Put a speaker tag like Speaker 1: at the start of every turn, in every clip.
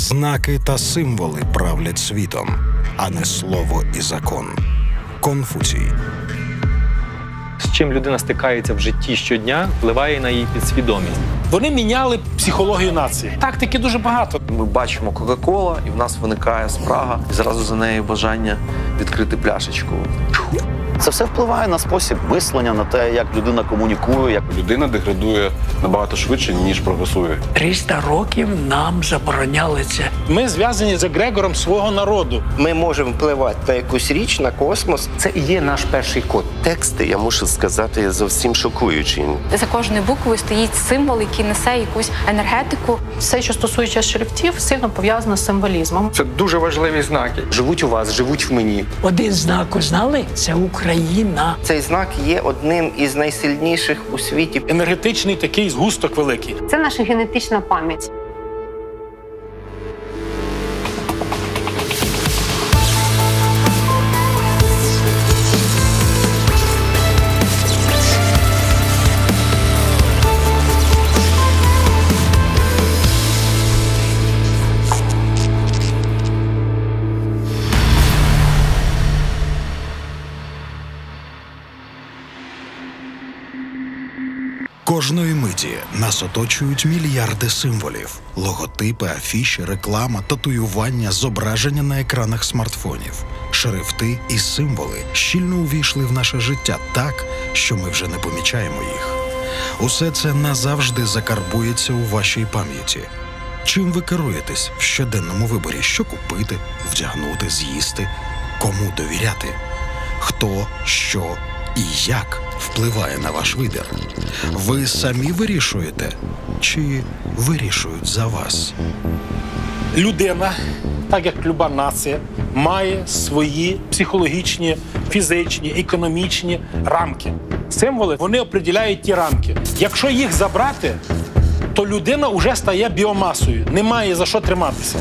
Speaker 1: Знаки та символи правлять світом, а не слово і закон. Конфуцій.
Speaker 2: З чим людина стикається в житті щодня, впливає на її підсвідомість.
Speaker 3: Вони міняли психологію нації. Тактики дуже багато.
Speaker 4: Ми бачимо Кока-Кола, і в нас виникає спрага, і зразу за нею бажання відкрити пляшечку.
Speaker 5: Це все впливає на спосіб мислення, на те, як людина комунікує. Як
Speaker 6: людина деградує набагато швидше, ніж прогресує.
Speaker 7: 300 років нам забороняли це.
Speaker 3: Ми зв'язані з егрегором свого народу.
Speaker 8: Ми можемо впливати на якусь річ, на космос.
Speaker 9: Це і є наш перший код.
Speaker 10: Тексти, я мушу сказати, зовсім шокуючі.
Speaker 11: За кожною буквою стоїть символ, який несе якусь енергетику.
Speaker 12: Все, що стосується шрифтів, сильно пов'язано з символізмом.
Speaker 9: Це дуже важливі знаки. Живуть у вас, живуть в мені.
Speaker 7: Один знак узнали – це Україна.
Speaker 8: Цей знак є одним із найсильніших у світі.
Speaker 3: Енергетичний такий згусток великий.
Speaker 13: Це наша генетична пам'ять.
Speaker 1: Кожної миті нас оточують мільярди символів. Логотипи, афіші, реклама, татуювання, зображення на екранах смартфонів. Шрифти і символи щільно увійшли в наше життя так, що ми вже не помічаємо їх. Усе це назавжди закарбується у вашій пам'яті. Чим ви керуєтесь в щоденному виборі? Що купити, вдягнути, з'їсти? Кому довіряти? Хто, що і як впливає на ваш вибір? Ви самі вирішуєте? Чи вирішують за вас?
Speaker 3: Людина, так як люба нація, має свої психологічні, фізичні, економічні рамки. Символи, вони определяють ті рамки. Якщо їх забрати, то людина вже стає біомасою, немає за що триматися.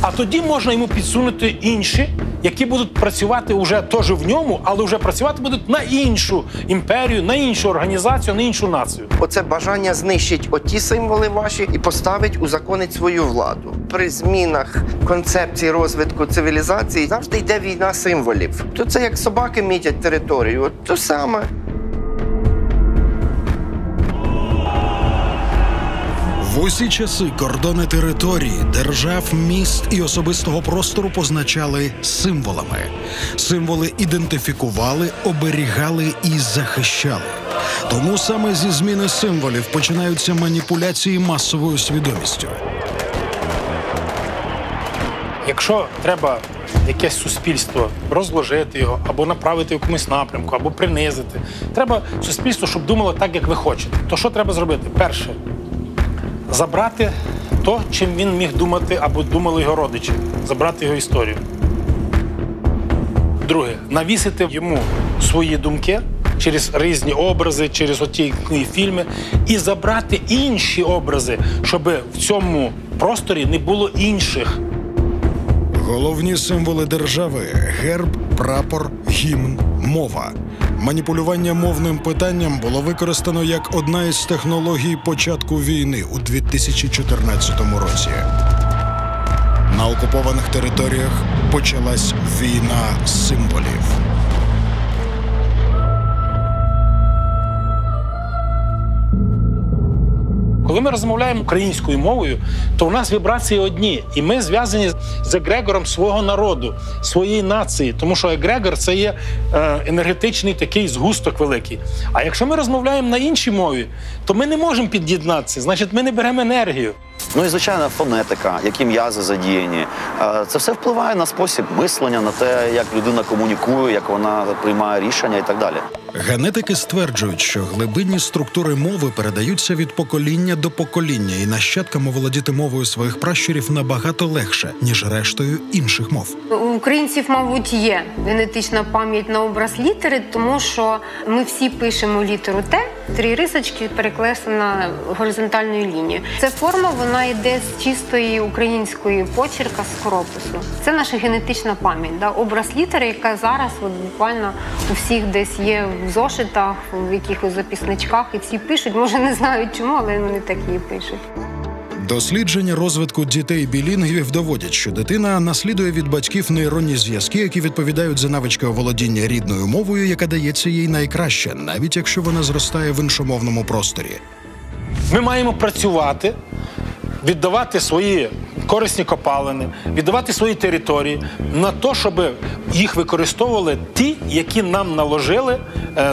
Speaker 3: А тоді можна йому підсунути інші, які будуть працювати вже теж в ньому, але вже працювати будуть на іншу імперію, на іншу організацію, на іншу націю.
Speaker 8: Оце бажання знищить оті символи ваші і поставить, узаконить свою владу. При змінах концепції розвитку цивілізації завжди йде війна символів. То це як собаки мітять територію, от то саме.
Speaker 1: В усі часи кордони території, держав, міст і особистого простору позначали символами. Символи ідентифікували, оберігали і захищали. Тому саме зі зміни символів починаються маніпуляції масовою свідомістю.
Speaker 3: Якщо треба якесь суспільство розложити його, або направити в якомусь напрямку, або принизити, треба суспільство, щоб думало так, як ви хочете. То що треба зробити? Перше – забрати то, чим він міг думати, або думали його родичі. Забрати його історію. Друге – навісити йому свої думки через різні образи, через оті фільми, і забрати інші образи, щоб в цьому просторі не було інших.
Speaker 1: Головні символи держави – герб, прапор, гімн, мова. Маніпулювання мовним питанням було використано як одна із технологій початку війни у 2014 році. На окупованих територіях почалась війна символів.
Speaker 3: Коли ми розмовляємо українською мовою, то у нас вібрації одні. І ми зв'язані з егрегором свого народу, своєї нації. Тому що егрегор – це є енергетичний такий згусток великий. А якщо ми розмовляємо на іншій мові, то ми не можемо під'єднатися. Значить, ми не беремо енергію.
Speaker 5: Ну і, звичайно, фонетика, які м'язи задіяні. Це все впливає на спосіб мислення, на те, як людина комунікує, як вона приймає рішення і так далі.
Speaker 1: Генетики стверджують, що глибинні структури мови передаються від покоління до покоління, і нащадкам оволодіти мовою своїх пращурів набагато легше, ніж рештою інших мов.
Speaker 13: У українців, мабуть, є генетична пам'ять на образ літери, тому що ми всі пишемо літеру Т, 3 рисочки перекреслена горизонтальною лінією. Ця форма, вона йде з чистої української почерка, з коропису. Це наша генетична пам'ять, да? Образ літери, яка зараз от, буквально у всіх десь є в зошитах, в якихось записничках, і всі пишуть, може не знають чому, але вони так і пишуть.
Speaker 1: Дослідження розвитку дітей-білінгвів доводять, що дитина наслідує від батьків нейронні зв'язки, які відповідають за навички оволодіння рідною мовою, яка дається їй найкраще, навіть якщо вона зростає в іншомовному просторі.
Speaker 3: Ми маємо працювати, віддавати свої корисні копалини, віддавати свої території на те, щоб їх використовували ті, які нам наложили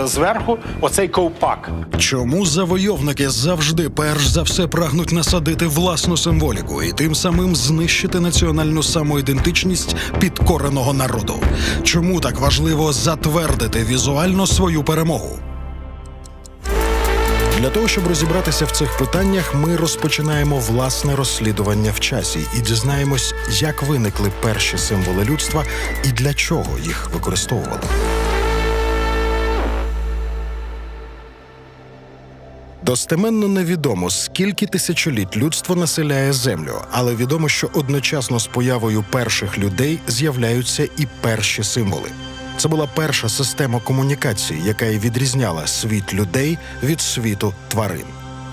Speaker 3: зверху оцей ковпак.
Speaker 1: Чому завойовники завжди перш за все прагнуть насадити власну символіку і тим самим знищити національну самоідентичність підкореного народу? Чому так важливо затвердити візуально свою перемогу? Для того, щоб розібратися в цих питаннях, ми розпочинаємо власне розслідування в часі і дізнаємось, як виникли перші символи людства і для чого їх використовували. Достеменно невідомо, скільки тисячоліть людство населяє Землю, але відомо, що одночасно з появою перших людей з'являються і перші символи. Це була перша система комунікації, яка й відрізняла світ людей від світу тварин.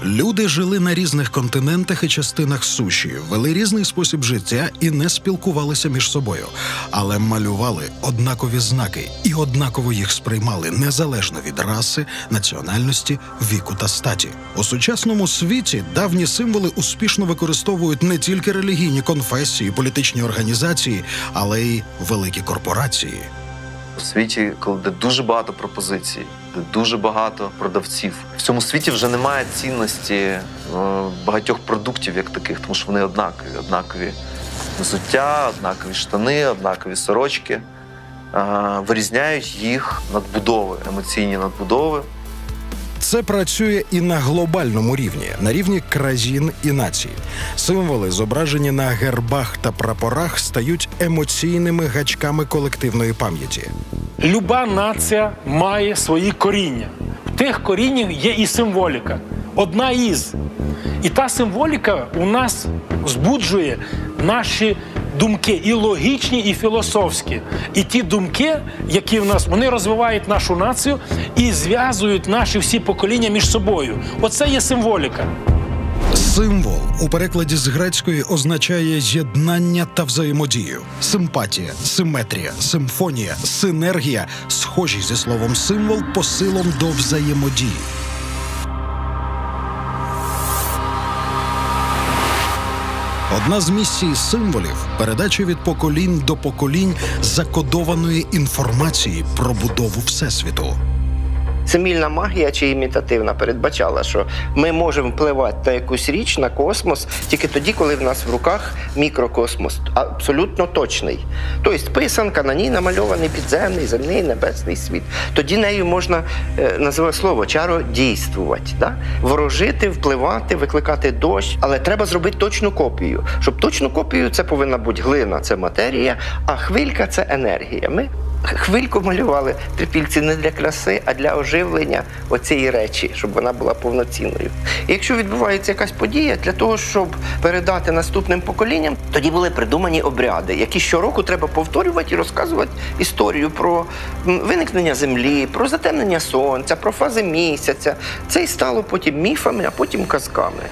Speaker 1: Люди жили на різних континентах і частинах суші, вели різний спосіб життя і не спілкувалися між собою, але малювали однакові знаки і однаково їх сприймали, незалежно від раси, національності, віку та статі. У сучасному світі давні символи успішно використовують не тільки релігійні конфесії, політичні організації, але й великі корпорації.
Speaker 4: У світі, де дуже багато пропозицій, де дуже багато продавців. В цьому світі вже немає цінності багатьох продуктів як таких, тому що вони однакові. Однакові взуття, однакові штани, однакові сорочки. Вирізняють їх надбудови, емоційні надбудови.
Speaker 1: Це працює і на глобальному рівні, на рівні країн і націй. Символи, зображені на гербах та прапорах, стають емоційними гачками колективної пам'яті.
Speaker 3: Люба нація має свої коріння. В тих коріннях є і символіка. Одна із. І та символіка у нас збуджує наші думки і логічні, і філософські. І ті думки, які в нас, вони розвивають нашу націю і зв'язують наші всі покоління між собою. Оце є символіка.
Speaker 1: Символ у перекладі з грецької означає єднання та взаємодію. Симпатія, симетрія, симфонія, синергія – схожі зі словом символ посилом до взаємодії. Одна з місій символів – передача від поколінь до поколінь закодованої інформації про будову Всесвіту.
Speaker 8: Симвільна магія чи імітативна передбачала, що ми можемо впливати на якусь річ, на космос, тільки тоді, коли в нас в руках мікрокосмос, абсолютно точний. Тобто писанка, на ній намальований підземний, земний, небесний світ. Тоді нею можна, називати слово, чародійствувати. Да? Ворожити, впливати, викликати дощ, але треба зробити точну копію. Щоб точну копію, це повинна бути глина, це матерія, а хвилька – це енергія. Ми хвильку малювали трипільці не для краси, а для оживлення оцієї речі, щоб вона була повноцінною. І якщо відбувається якась подія, для того, щоб передати наступним поколінням, тоді були придумані обряди, які щороку треба повторювати і розказувати історію про виникнення Землі, про затемнення Сонця, про фази місяця. Це і стало потім міфами, а потім казками.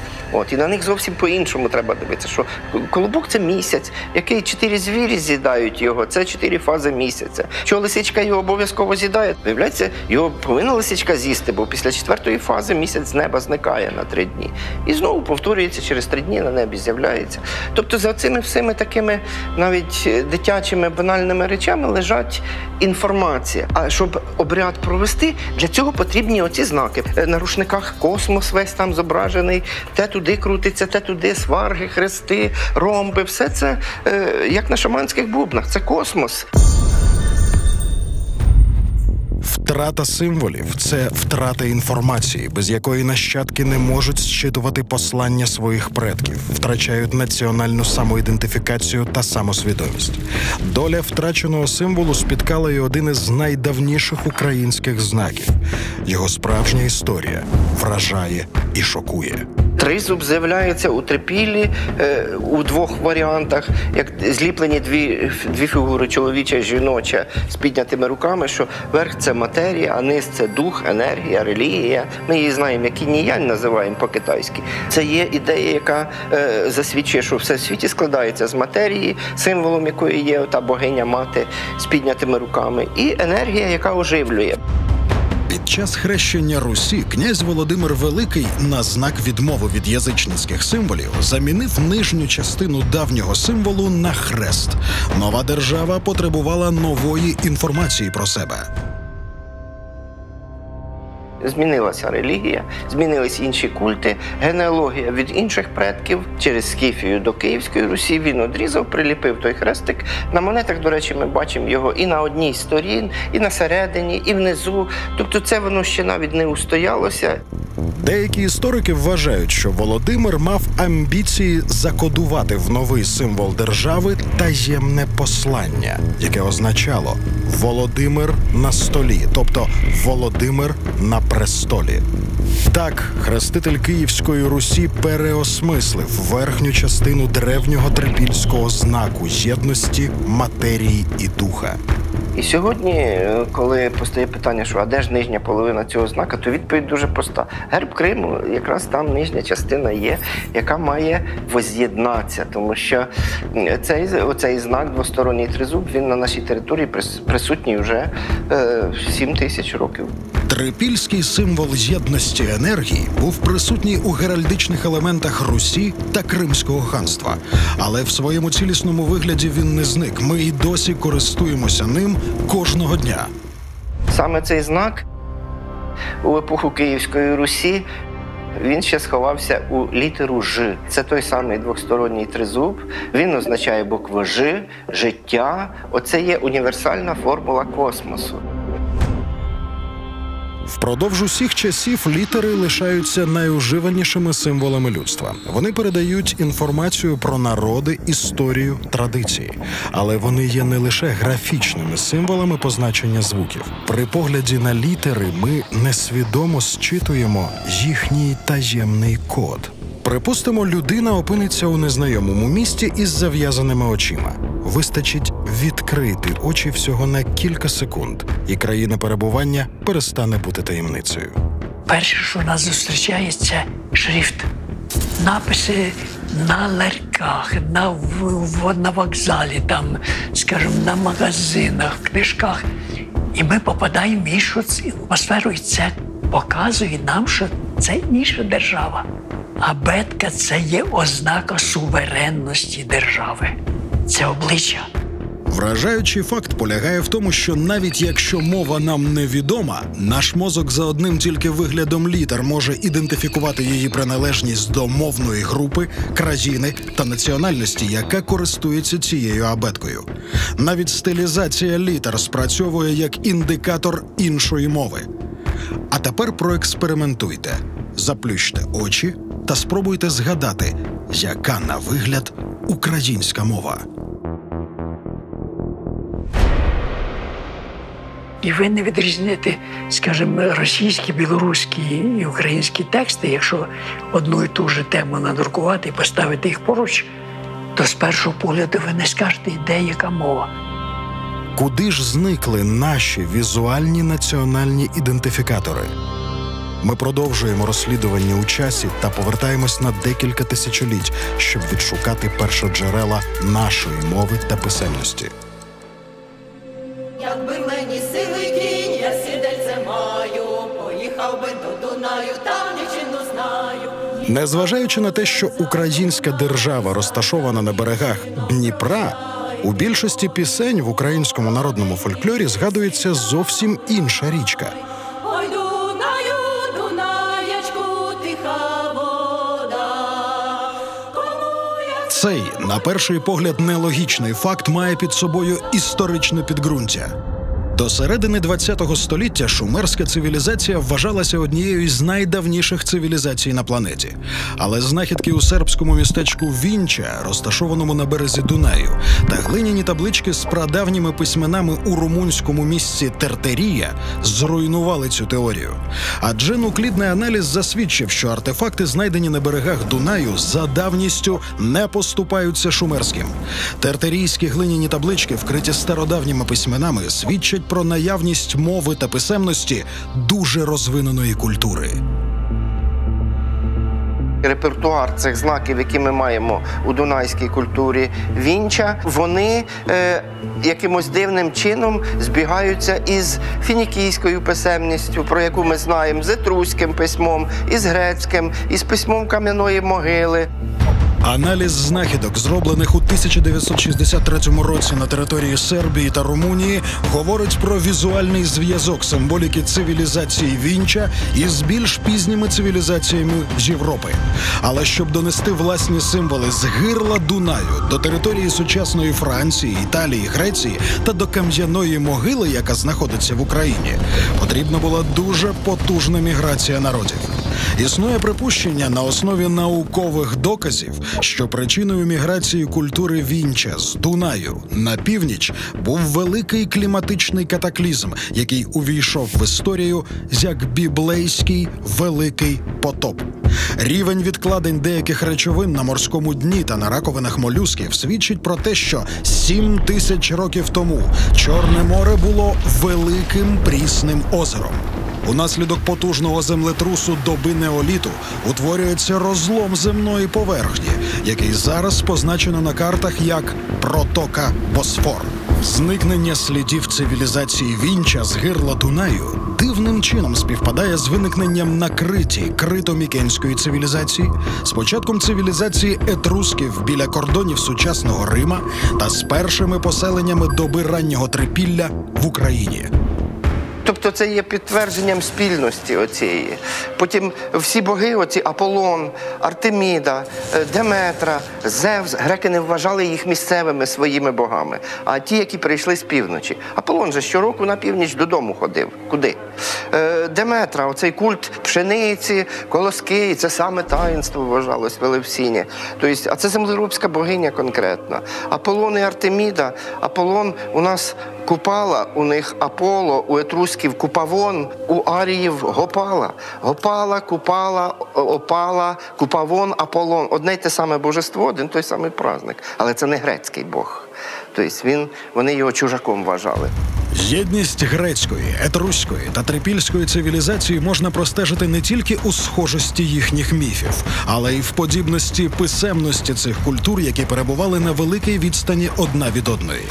Speaker 8: І на них зовсім по-іншому треба дивитися, що колобок – це місяць, який 4 звірі з'їдають його, це 4 фази місяця. Що лисичка його обов'язково з'їдає, виявляється, його повинна лисичка з'їсти, бо після 4-ї фази місяць з неба зникає на 3 дні. І знову повторюється, через 3 дні на небі з'являється. Тобто за цими всіми такими навіть дитячими банальними речами лежать інформація. А щоб обряд провести, для цього потрібні оці знаки. На рушниках космос весь там зображений, те туди крутиться, те туди, сварги, хрести, ромби. Все це, як на шаманських бубнах, це космос.
Speaker 1: Втрата символів – це втрата інформації, без якої нащадки не можуть зчитувати послання своїх предків, втрачають національну самоідентифікацію та самосвідомість. Доля втраченого символу спіткала й один із найдавніших українських знаків. Його справжня історія вражає і шокує.
Speaker 8: Тризуб з'являється у трипіллі у двох варіантах, як зліплені дві фігури, чоловіча і жіноча, з піднятими руками, що верх – це матерія, а низ – це дух, енергія, релігія. Ми її знаємо, як інь-янь називаємо по-китайськи. Це є ідея, яка засвідчує, що все в світі складається з матерії, символом якої є та богиня-мати з піднятими руками, і енергія, яка оживлює.
Speaker 1: Під час хрещення Русі князь Володимир Великий на знак відмови від язичницьких символів замінив нижню частину давнього символу на хрест. Нова держава потребувала нової інформації про себе.
Speaker 8: Змінилася релігія, змінились інші культи, генеалогія від інших предків. Через Скіфію до Київської Русі він одрізав, приліпив той хрестик. На монетах, до речі, ми бачимо його і на одній з сторін, і на середині, і внизу. Тобто це воно ще навіть не устоялося.
Speaker 1: Деякі історики вважають, що Володимир мав амбіції закодувати в новий символ держави таємне послання, яке означало «Володимир на столі», тобто «Володимир на престолі». Так, хреститель Київської Русі переосмислив верхню частину древнього трипільського знаку єдності матерії і духа.
Speaker 8: І сьогодні, коли постає питання, що а де ж нижня половина цього знака, то відповідь дуже проста. Герб Криму, якраз там нижня частина є, яка має воз'єднатися, тому що оцей знак, двосторонній тризуб, він на нашій території присутній вже 7 тисяч років.
Speaker 1: Трипільський символ єдності енергії був присутній у геральдичних елементах Русі та Кримського ханства. Але в своєму цілісному вигляді він не зник. Ми і досі користуємося ним кожного дня.
Speaker 8: Саме цей знак у епоху Київської Русі, він ще сховався у літеру «Ж». Це той самий двосторонній тризуб. Він означає букву «Ж», життя. Оце є універсальна формула космосу.
Speaker 1: Впродовж усіх часів літери лишаються найуживанішими символами людства. Вони передають інформацію про народи, історію, традиції. Але вони є не лише графічними символами позначення звуків. При погляді на літери ми несвідомо зчитуємо їхній таємний код. Припустимо, людина опиниться у незнайомому місті із зав'язаними очима. Вистачить відкрити очі всього на кілька секунд, і країна перебування перестане бути таємницею.
Speaker 7: Перше, що нас зустрічає, це шрифт. Написи на ларьках, на вокзалі, там, скажімо, на магазинах, в книжках. І ми попадаємо в іншу атмосферу, і це показує нам, що це інша держава. Абетка – це є ознака суверенності держави. Це обличчя.
Speaker 1: Вражаючий факт полягає в тому, що навіть якщо мова нам невідома, наш мозок за одним тільки виглядом літер може ідентифікувати її приналежність до мовної групи, країни та національності, яка користується цією абеткою. Навіть стилізація літер спрацьовує як індикатор іншої мови. А тепер проекспериментуйте. Заплющте очі та спробуйте згадати, яка на вигляд українська мова.
Speaker 7: І ви не відрізните, скажімо, російські, білоруські і українські тексти, якщо одну і ту ж тему надрукувати і поставити їх поруч, то з першого погляду ви не скажете, де яка мова.
Speaker 1: Куди ж зникли наші візуальні національні ідентифікатори? Ми продовжуємо розслідування у часі та повертаємось на декілька тисячоліть, щоб відшукати першоджерела нашої мови та писемності.
Speaker 14: Якби мені сили кінь, я сідельце маю, поїхав би до Дунаю, там дівчину знаю.
Speaker 1: Незважаючи на те, що українська держава розташована на берегах Дніпра, у більшості пісень в українському народному фольклорі згадується зовсім інша річка.
Speaker 14: Ой, Дунаю, Дунаєчку, тиха вода.
Speaker 1: Цей, на перший погляд, нелогічний факт має під собою історичне підґрунтя. До середини ХХ століття шумерська цивілізація вважалася однією із найдавніших цивілізацій на планеті. Але знахідки у сербському містечку Вінча, розташованому на березі Дунаю, та глиняні таблички з прадавніми письменами у румунському місті Тертерія зруйнували цю теорію. Адже нуклідний аналіз засвідчив, що артефакти, знайдені на берегах Дунаю, за давністю не поступаються шумерським. Тертерійські глиняні таблички, вкриті стародавніми письменами, свідчать про наявність мови та писемності дуже розвиненої культури.
Speaker 8: Репертуар цих знаків, які ми маємо у дунайській культурі Вінча, вони якимось дивним чином збігаються із фінікійською писемністю, про яку ми знаємо, з етруським письмом, із грецьким, із письмом кам'яної могили.
Speaker 1: Аналіз знахідок, зроблених у 1963 році на території Сербії та Румунії, говорить про візуальний зв'язок символіки цивілізації Вінча із більш пізніми цивілізаціями з Європи. Але щоб донести власні символи з гирла Дунаю до території сучасної Франції, Італії, Греції та до кам'яної могили, яка знаходиться в Україні, потрібна була дуже потужна міграція народів. Існує припущення на основі наукових доказів, що причиною міграції культури Вінча з Дунаю на північ був великий кліматичний катаклізм, який увійшов в історію як біблейський Великий потоп. Рівень відкладень деяких речовин на морському дні та на раковинах молюсків свідчить про те, що 7000 років тому Чорне море було великим прісним озером. Унаслідок потужного землетрусу доби неоліту утворюється розлом земної поверхні, який зараз позначено на картах як протока Босфор. Зникнення слідів цивілізації Вінча з гирла Дунаю дивним чином співпадає з виникненням на Криті крито-мікенської цивілізації, з початком цивілізації етрусків біля кордонів сучасного Рима та з першими поселеннями доби раннього трипілля в Україні.
Speaker 8: Тобто це є підтвердженням спільності оцієї. Потім всі боги, оці Аполлон, Артеміда, Деметра, Зевс, греки не вважали їх місцевими своїми богами, а ті, які прийшли з півночі. Аполлон же щороку на північ додому ходив. Куди? Деметра, оцей культ пшениці, колоски, це саме таїнство вважалось в Елевсіні. Тобто, а це землеробська богиня конкретна. Аполлон і Артеміда. Аполлон у нас Купала, у них Аполло, у етрусків Купавон, у аріїв Гопала. Гопала, Купала, Опала, Купавон, Аполлон. Одне й те саме божество, один той самий праздник. Але це не грецький бог. Тобто вони його чужаком вважали.
Speaker 1: Єдність грецької, етруської та трипільської цивілізації можна простежити не тільки у схожості їхніх міфів, але й в подібності писемності цих культур, які перебували на великій відстані одна від одної.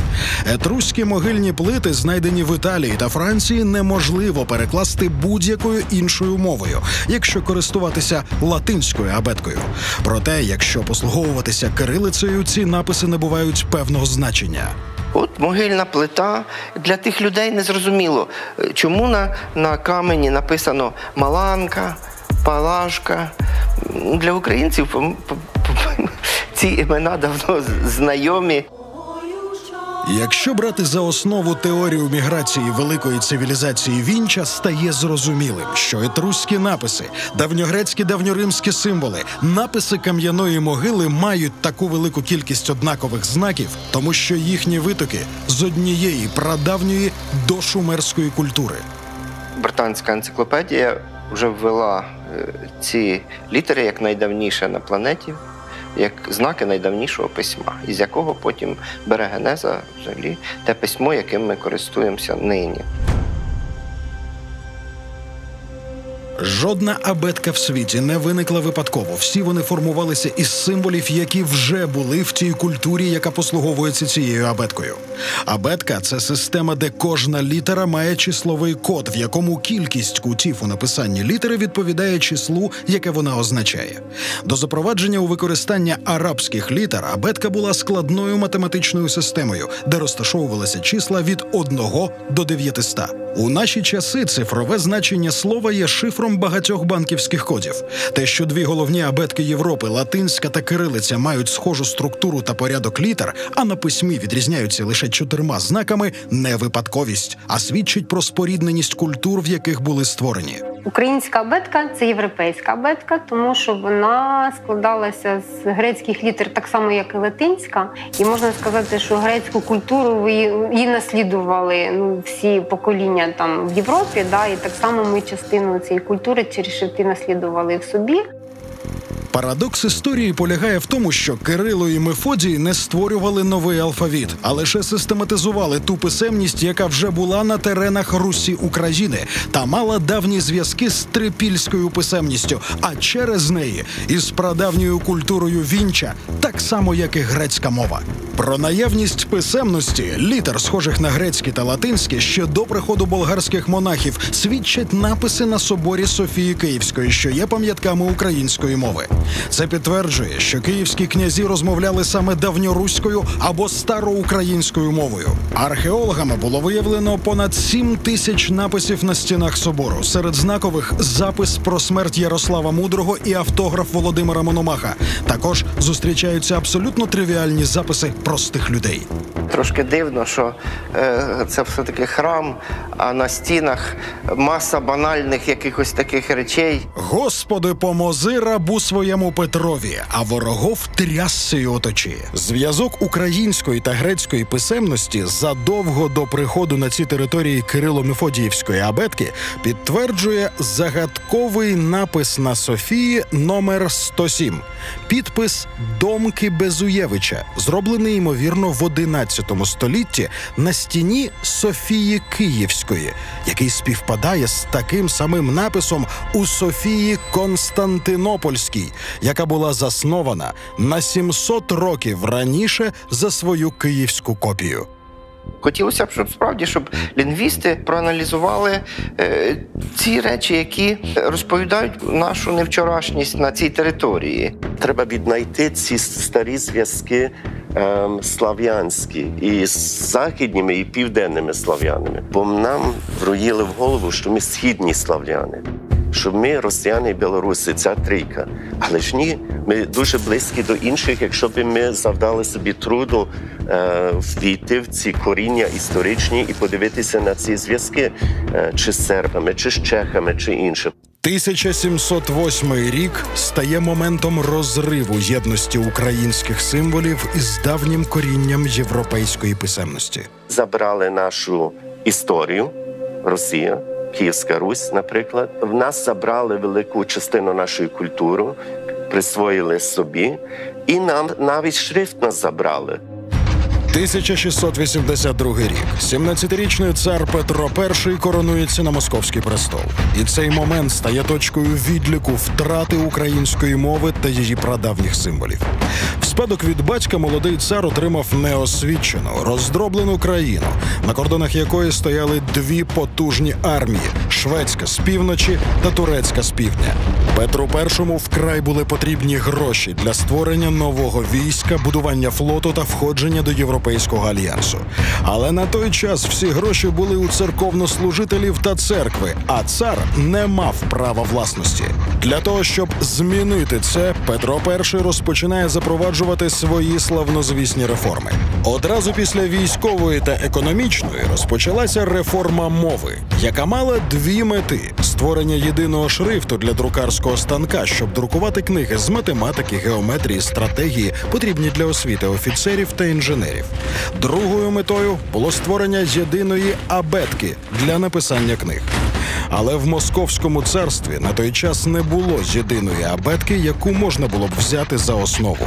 Speaker 1: Етруські могильні плити, знайдені в Італії та Франції, неможливо перекласти будь-якою іншою мовою, якщо користуватися латинською абеткою. Проте, якщо послуговуватися кирилицею, ці написи набувають певного значення.
Speaker 8: От могильна плита. Для тих людей незрозуміло, чому на камені написано Маланка, Палашка. Для українців ці імена давно знайомі.
Speaker 1: Якщо брати за основу теорію міграції великої цивілізації Вінча, стає зрозумілим, що етруські написи, давньогрецькі, давньоримські символи, написи кам'яної могили мають таку велику кількість однакових знаків, тому що їхні витоки з однієї прадавньої до шумерської культури.
Speaker 8: Британська енциклопедія вже ввела ці літери як найдавніше на планеті, як знаки найдавнішого письма, із якого потім бере генеза взагалі те письмо, яким ми користуємося нині.
Speaker 1: Жодна абетка в світі не виникла випадково. Всі вони формувалися із символів, які вже були в тій культурі, яка послуговується цією абеткою. Абетка – це система, де кожна літера має числовий код, в якому кількість кутів у написанні літери відповідає числу, яке вона означає. До запровадження у використання арабських літер абетка була складною математичною системою, де розташовувалися числа від 1 до 900. У наші часи цифрове значення слова є шифром автором багатьох банківських кодів. Те, що дві головні абетки Європи, латинська та кирилиця, мають схожу структуру та порядок літер, а на письмі відрізняються лише 4 знаками, не випадковість, а свідчить про спорідненість культур, в яких були створені.
Speaker 13: Українська абетка – це європейська абетка, тому що вона складалася з грецьких літер так само, як і латинська. І можна сказати, що грецьку культуру її наслідували всі покоління там в Європі, і так само ми частину цієї культури через шрифти наслідували в собі.
Speaker 1: Парадокс історії полягає в тому, що Кирило і Мефодій не створювали новий алфавіт, а лише систематизували ту писемність, яка вже була на теренах Русі України та мала давні зв'язки з трипільською писемністю, а через неї із прадавньою культурою вінча, так само, як і грецька мова. Про наявність писемності, літер, схожих на грецькі та латинські, ще до приходу болгарських монахів свідчать написи на соборі Софії Київської, що є пам'ятками української мови. Це підтверджує, що київські князі розмовляли саме давньоруською або староукраїнською мовою. Археологами було виявлено понад 7 тисяч написів на стінах собору. Серед знакових – запис про смерть Ярослава Мудрого і автограф Володимира Мономаха. Також зустрічаються абсолютно тривіальні записи простих людей.
Speaker 8: Трошки дивно, що це все-таки храм, а на стінах маса банальних якихось таких речей.
Speaker 1: «Господи, помози рабу своєму Петрові, а ворогов тряссею оточи». Зв'язок української та грецької писемності задовго до приходу на ці території Кирило-Мефодіївської абетки підтверджує загадковий напис на Софії номер 107. Підпис Домки Безуєвича, зроблений, ймовірно, в 11 столітті на стіні Софії Київської, який співпадає з таким самим написом у Софії Константинопольській, яка була заснована на 700 років раніше за свою київську копію.
Speaker 8: Хотілося б, щоб лінгвісти проаналізували ці речі, які розповідають нашу невчорашність на цій території.
Speaker 10: Треба віднайти ці старі зв'язки слав'янські і з західніми, і південними слав'янами. Бо нам вроїли в голову, що ми східні слав'яни, що ми росіяни і білоруси, ця трійка. Але ж ні, ми дуже близькі до інших, якщо б ми завдали собі труду ввійти в ці коріння історичні і подивитися на ці зв'язки чи з сербами, чи з чехами, чи іншим.
Speaker 1: 1708 рік стає моментом розриву єдності українських символів із давнім корінням європейської писемності.
Speaker 10: Забрали нашу історію, Росія, Київська Русь, наприклад. В нас забрали велику частину нашої культури, присвоїли собі, і нам навіть шрифт нас забрали.
Speaker 1: 1682 рік. 17-річний цар Петро І коронується на московський престол. І цей момент стає точкою відліку втрати української мови та її прадавніх символів. В спадок від батька молодий цар отримав неосвічену, роздроблену країну, на кордонах якої стояли дві потужні армії – шведська з півночі та турецька з півдня. Петру І вкрай були потрібні гроші для створення нового війська, будування флоту та входження до Європейського альянсу. Але на той час всі гроші були у церковнослужителів та церкви, а цар не мав права власності. Для того, щоб змінити це, Петро І розпочинає запроваджувати свої славнозвісні реформи. Одразу після військової та економічної розпочалася реформа мови, яка мала дві мети – створення єдиного шрифту для друкарського станка, щоб друкувати книги з математики, геометрії, стратегії, потрібні для освіти офіцерів та інженерів. Другою метою було створення єдиної абетки для написання книг. Але в Московському царстві на той час не було єдиної абетки, яку можна було б взяти за основу.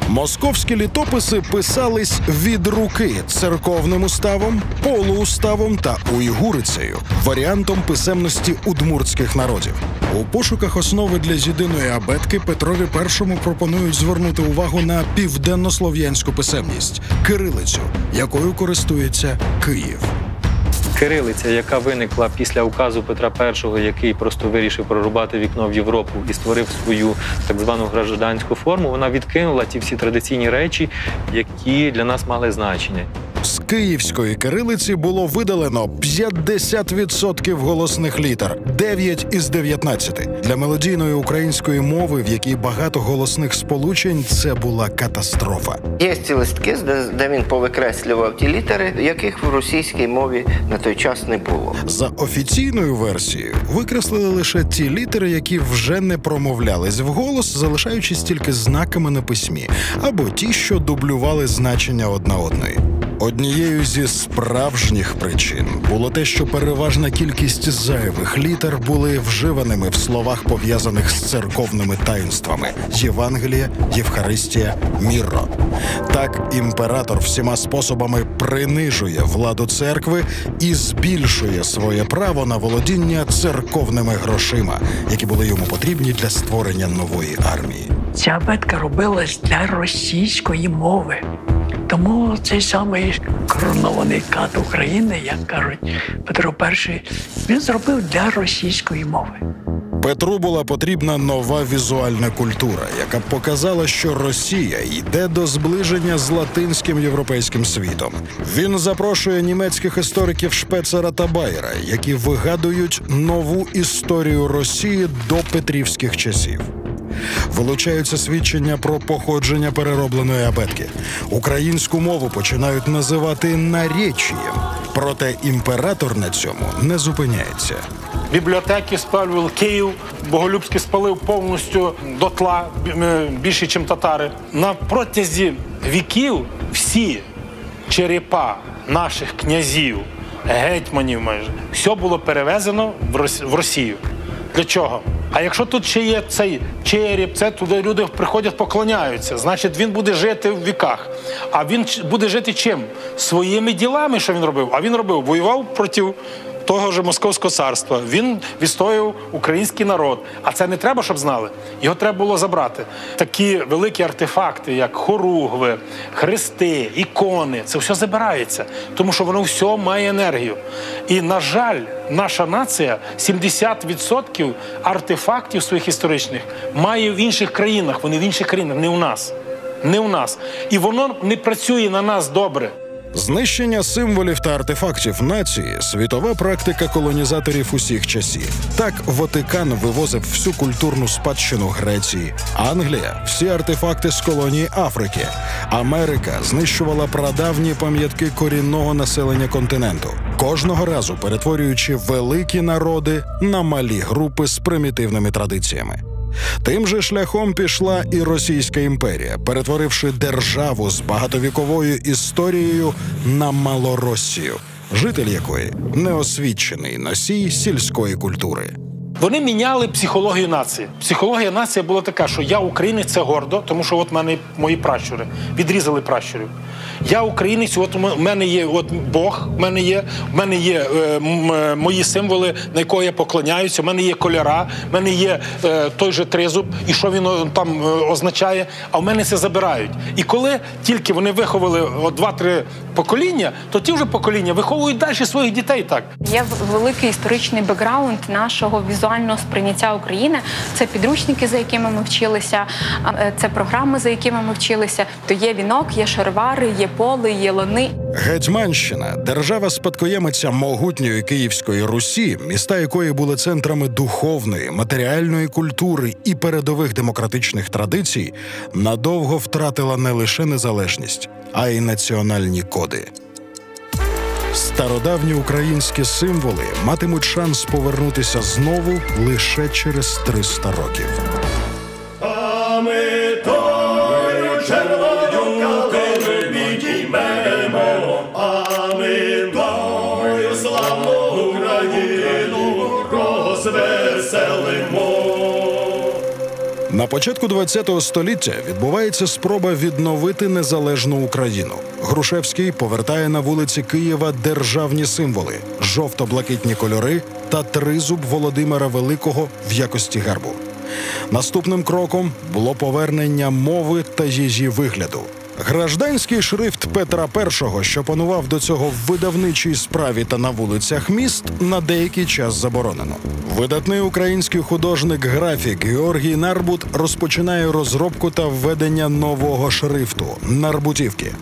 Speaker 1: Московські літописи писались від руки церковним уставом, полууставом та уйгурицею, варіантом писемності удмуртських народів. У пошуках основи для єдиної абетки Петрові І пропонують звернути увагу на південнослов'янську писемність – кирилицю, якою користується Київ.
Speaker 2: Кирилиця, яка виникла після указу Петра І, який просто вирішив прорубати вікно в Європу і створив свою так звану гражданську форму, вона відкинула ті всі традиційні речі, які для нас мали значення.
Speaker 1: З київської кирилиці було видалено 50% голосних літер, 9 із 19. Для мелодійної української мови, в якій багато голосних сполучень, це була катастрофа.
Speaker 8: Є ці листки, де він повикреслював ті літери, яких в російській мові на той час не було.
Speaker 1: За офіційною версією, викреслили лише ті літери, які вже не промовлялись вголос, залишаючись тільки знаками на письмі, або ті, що дублювали значення одна одної. Однією зі справжніх причин було те, що переважна кількість зайвих літер були вживаними в словах, пов'язаних з церковними таїнствами – Євангелія, Євхаристія, Мірро. Так імператор всіма способами принижує владу церкви і збільшує своє право на володіння церковними грошима, які були йому потрібні для створення нової армії.
Speaker 7: Ця абетка робилась для російської мови. Тому цей самий коронований кат України, як кажуть Петро І, він зробив для російської мови.
Speaker 1: Петру була потрібна нова візуальна культура, яка б показала, що Росія йде до зближення з латинським європейським світом. Він запрошує німецьких істориків Шпецера та Байера, які вигадують нову історію Росії до петрівських часів. Вилучаються свідчення про походження переробленої абетки. Українську мову починають називати наречієм. Проте імператор на цьому не зупиняється.
Speaker 3: Бібліотеки спалював Київ, Боголюбський спалив повністю дотла, більше, ніж татари. На протязі віків всі черепа наших князів, гетьманів майже, все було перевезено в Росію. Для чого? А якщо тут ще є цей череп, туди люди приходять, поклоняються, значить він буде жити в віках. А він буде жити чим? Своїми ділами, що він робив? А він воював проти того ж Московського царства. Він відстоював український народ. А це не треба, щоб знали. Його треба було забрати. Такі великі артефакти, як хоругви, хрести, ікони, це все забирається. Тому що воно все має енергію. І, на жаль, наша нація 70% артефактів своїх історичних має в інших країнах. Вони в інших країнах, не у нас. Не у нас. І воно не працює на нас добре.
Speaker 1: Знищення символів та артефактів нації – світова практика колонізаторів усіх часів. Так, Ватикан вивозив всю культурну спадщину Греції, Англія – всі артефакти з колонії Африки, Америка знищувала прадавні пам'ятки корінного населення континенту, кожного разу перетворюючи великі народи на малі групи з примітивними традиціями. Тим же шляхом пішла і Російська імперія, перетворивши державу з багатовіковою історією на Малороссію, житель якої – неосвічений носій сільської культури.
Speaker 3: Вони міняли психологію нації. Психологія нації була така, що я українець – це гордо, тому що от в мене мої пращури, відрізали пращурів. Я українець, от у мене є Бог, в мене є мої символи, на якого я поклоняюся, в мене є кольора, в мене є той же тризуб, і що він там означає, а в мене це забирають. І коли тільки вони виховали 2-3 покоління, то ті вже покоління виховують далі своїх дітей так.
Speaker 11: Є великий історичний бекграунд нашого візуального сприйняття України. Це підручники, за якими ми вчилися, це програми, за якими ми вчилися. То є вінок, є шаровари, є поли, є лани.
Speaker 1: Гетьманщина – держава-спадкоємиця могутньої Київської Русі, міста якої були центрами духовної, матеріальної культури і передових демократичних традицій, надовго втратила не лише незалежність, а й національні коди. Стародавні українські символи матимуть шанс повернутися знову лише через 300 років.
Speaker 14: А ми тою червоною калину підіймемо, а ми тою славну Україну розвеселимо.
Speaker 1: На початку ХХ століття відбувається спроба відновити незалежну Україну. Грушевський повертає на вулиці Києва державні символи – жовто-блакитні кольори та тризуб Володимира Великого в якості гербу. Наступним кроком було повернення мови та її вигляду. Гражданський шрифт Петра І, що панував до цього в видавничій справі та на вулицях міст, на деякий час заборонено. Видатний український художник-графік Георгій Нарбут розпочинає розробку та введення нового шрифту – нарбутівки.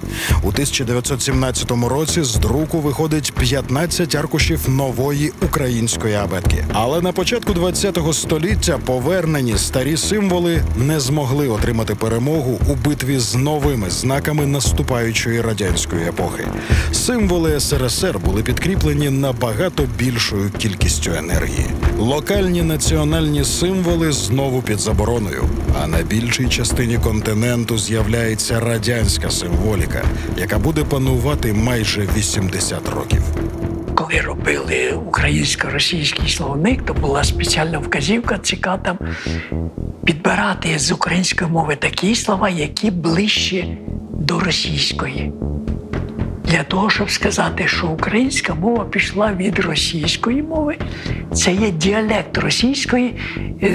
Speaker 1: У 1917 році з друку виходить 15 аркушів нової української абетки. Але на початку ХХ століття повернені старі символи не змогли отримати перемогу у битві з новими знаками наступаючої радянської епохи. Символи СРСР були підкріплені набагато більшою кількістю енергії. Локальні національні символи знову під забороною, а на більшій частині континенту з'являється радянська символіка, яка буде панувати майже 80 років.
Speaker 7: Коли робили українсько-російський словник, то була спеціальна вказівка ЦК там підбирати з української мови такі слова, які ближче до російської. Для того, щоб сказати, що українська мова пішла від російської мови, це є діалект російської,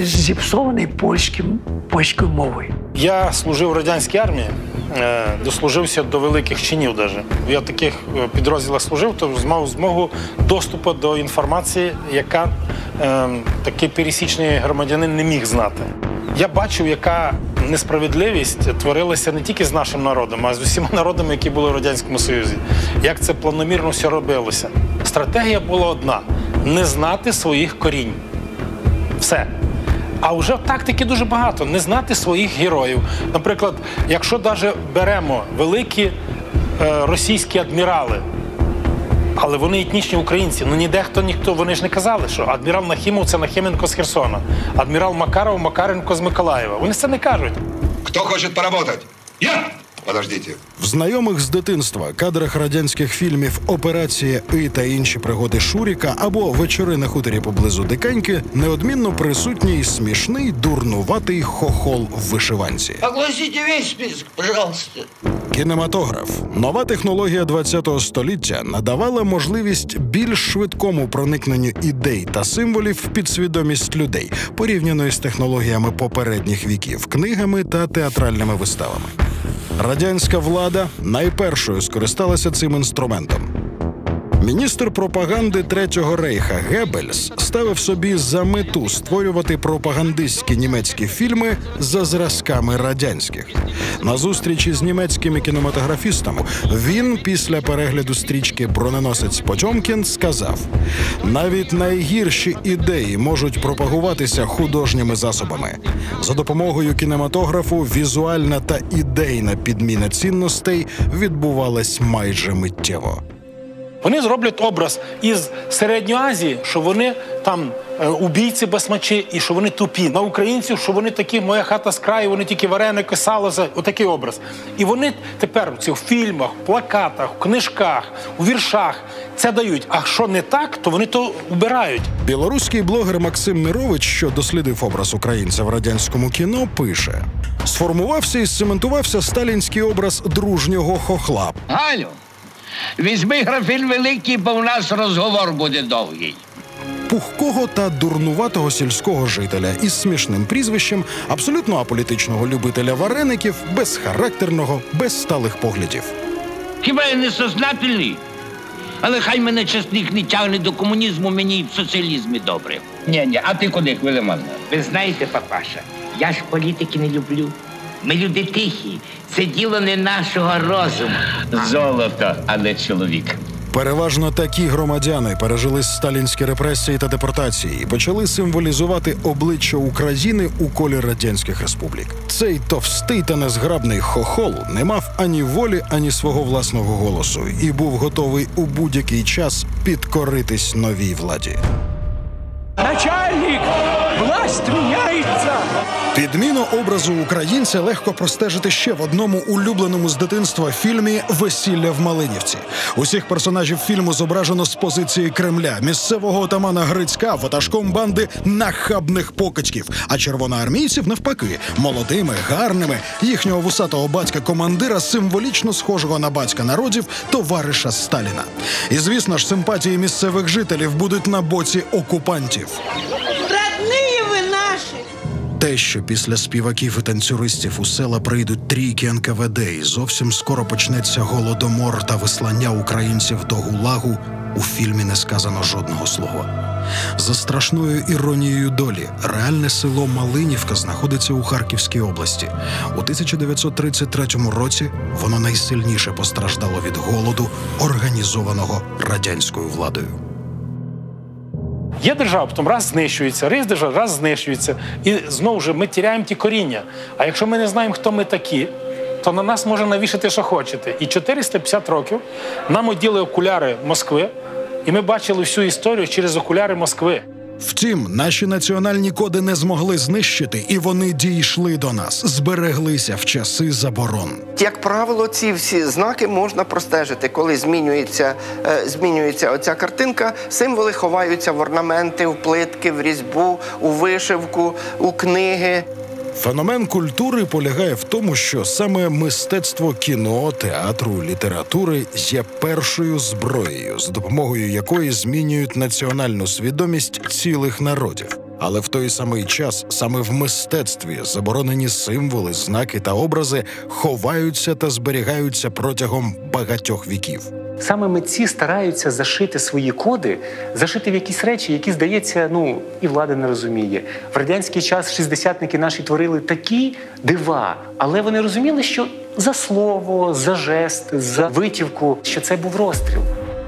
Speaker 7: зіпсований польською мовою.
Speaker 3: Я служив в радянській армії, дослужився до великих чинів навіть. Я в таких підрозділах служив, то мав змогу доступу до інформації, яка такий пересічний громадянин не міг знати. Я бачив, яка несправедливість творилася не тільки з нашим народом, а з усіма народами, які були в Радянському Союзі. Як це планомірно все робилося. Стратегія була одна – не знати своїх корінь. Все. А вже тактики дуже багато. Не знати своїх героїв. Наприклад, якщо навіть беремо великі російські адмірали, але вони етнічні українці, ну ніхто, вони ж не казали, що адмірал Нахімов – це Нахименко з Херсона, адмірал Макаров – Макаренко з Миколаєва. Вони це не кажуть.
Speaker 15: Хто хоче поработати? Я! Подождите.
Speaker 1: В знайомих з дитинства кадрах радянських фільмів «Операція І» та інші пригоди Шуріка або «Вечори на хуторі поблизу Диканьки» неодмінно присутній смішний, дурнуватий хохол в вишиванці.
Speaker 16: Огласите весь список, пожалуйста.
Speaker 1: Кінематограф. Нова технологія ХХ століття надавала можливість більш швидкому проникненню ідей та символів в підсвідомість людей, порівняно з технологіями попередніх віків, книгами та театральними виставами. Радянська влада найпершою скористалася цим інструментом. Міністр пропаганди Третього рейха Геббельс ставив собі за мету створювати пропагандистські німецькі фільми за зразками радянських. На зустрічі з німецькими кінематографістами він після перегляду стрічки «Броненосець Потьомкін» сказав: «Навіть найгірші ідеї можуть пропагуватися художніми засобами. За допомогою кінематографу візуальна та ідейна підміна цінностей відбувалась майже миттєво».
Speaker 3: Вони зроблять образ із Середньої Азії, що вони там убійці басмачі і що вони тупі. На українців, що вони такі, моя хата з краю, вони тільки вареники, сало, отакий образ. І вони тепер в фільмах, плакатах, в книжках, у віршах це дають. А що не так, то вони то убирають.
Speaker 1: Білоруський блогер Максим Мірович, що дослідив образ українця в радянському кіно, пише: «Сформувався і сцементувався сталінський образ дружнього хохла».
Speaker 16: Галю, візьми графін великий, бо в нас розговор буде довгий.
Speaker 1: Пухкого та дурнуватого сільського жителя із смішним прізвищем, абсолютно аполітичного любителя вареників, безхарактерного, без сталих поглядів.
Speaker 16: Хіба я не сознательний? Але хай мене часник не тягне до комунізму, мені і в соціалізмі добре. Ні, а ти куди, Хвилиманна?
Speaker 17: Ви знаєте, папаша, я ж політики не люблю. Ми люди тихі, це діло не нашого розуму.
Speaker 16: Золото, а не чоловік.
Speaker 1: Переважно такі громадяни пережили сталінські репресії та депортації і почали символізувати обличчя України у колі радянських республік. Цей товстий та незграбний хохол не мав ані волі, ані свого власного голосу і був готовий у будь-який час підкоритись новій владі.
Speaker 18: Начальник! Власть міняється!
Speaker 1: Підміну образу українця легко простежити ще в одному улюбленому з дитинства фільмі «Весілля в Малинівці». Усіх персонажів фільму зображено з позиції Кремля, місцевого отамана Грицька ватажком банди нахабних покидьків, а червоноармійців навпаки, молодими, гарними, їхнього вусатого батька-командира, символічно схожого на батька народів, товариша Сталіна. І, звісно ж, симпатії місцевих жителів будуть на боці окупантів. Те, що після співаків і танцюристів у села прийдуть трійки НКВД і зовсім скоро почнеться голодомор та вислання українців до ГУЛАГу, у фільмі не сказано жодного слова. За страшною іронією долі, реальне село Малинівка знаходиться у Харківській області. У 1933 році воно найсильніше постраждало від голоду, організованого радянською владою.
Speaker 3: Є держава, потім раз знищується, раз знищується. І знову ж ми тіряємо ті коріння. А якщо ми не знаємо, хто ми такі, то на нас може навішати, що хочете. І 450 років нам оділи окуляри Москви, і ми бачили всю історію через окуляри Москви.
Speaker 1: Втім, наші національні коди не змогли знищити, і вони дійшли до нас, збереглися в часи заборон.
Speaker 8: Як правило, ці всі знаки можна простежити. Коли змінюється оця картинка, символи ховаються в орнаменти, в плитки, в різьбу, у вишивку, у книги.
Speaker 1: Феномен культури полягає в тому, що саме мистецтво кіно, театру, літератури є першою зброєю, з допомогою якої змінюють національну свідомість цілих народів. Але в той самий час саме в мистецтві заборонені символи, знаки та образи ховаються та зберігаються протягом багатьох віків.
Speaker 9: Саме митці стараються зашити свої коди, зашити в якісь речі, які, здається, і влада не розуміє. В радянський час шістдесятники наші творили такі дива, але вони розуміли, що за слово, за жест, за витівку, що це був розстріл.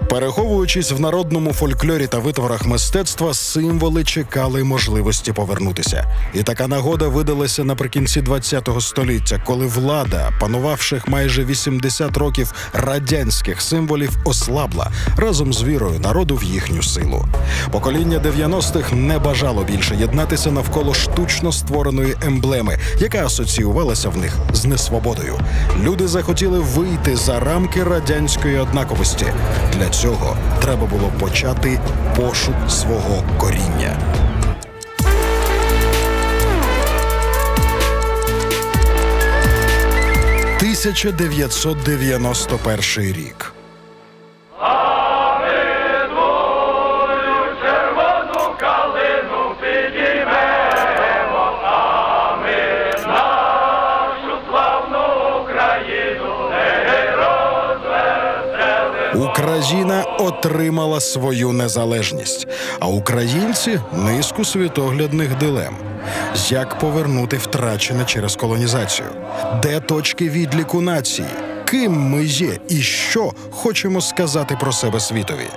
Speaker 1: Переховуючись в народному фольклорі та витворах мистецтва, символи чекали можливості повернутися. І така нагода видалася наприкінці ХХ століття, коли влада, панувавших майже 80 років радянських символів, ослабла разом з вірою народу в їхню силу. Покоління 90-х не бажало більше єднатися навколо штучно створеної емблеми, яка асоціювалася в них з несвободою. Люди захотіли вийти за рамки радянської однаковості. Для цього треба було почати пошук свого коріння. – 1991 рік. Україна отримала свою незалежність, а українці – низку світоглядних дилем. Як повернути втрачене через колонізацію? Де точки відліку нації? Ким ми є і що хочемо сказати про себе світові?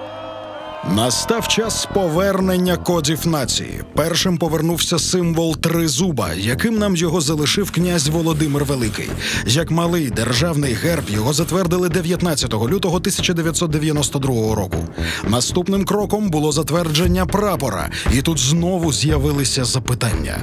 Speaker 1: Настав час повернення кодів нації. Першим повернувся символ тризуба, яким нам його залишив князь Володимир Великий. Як малий державний герб його затвердили 19 лютого 1992 року. Наступним кроком було затвердження прапора. І тут знову з'явилися запитання.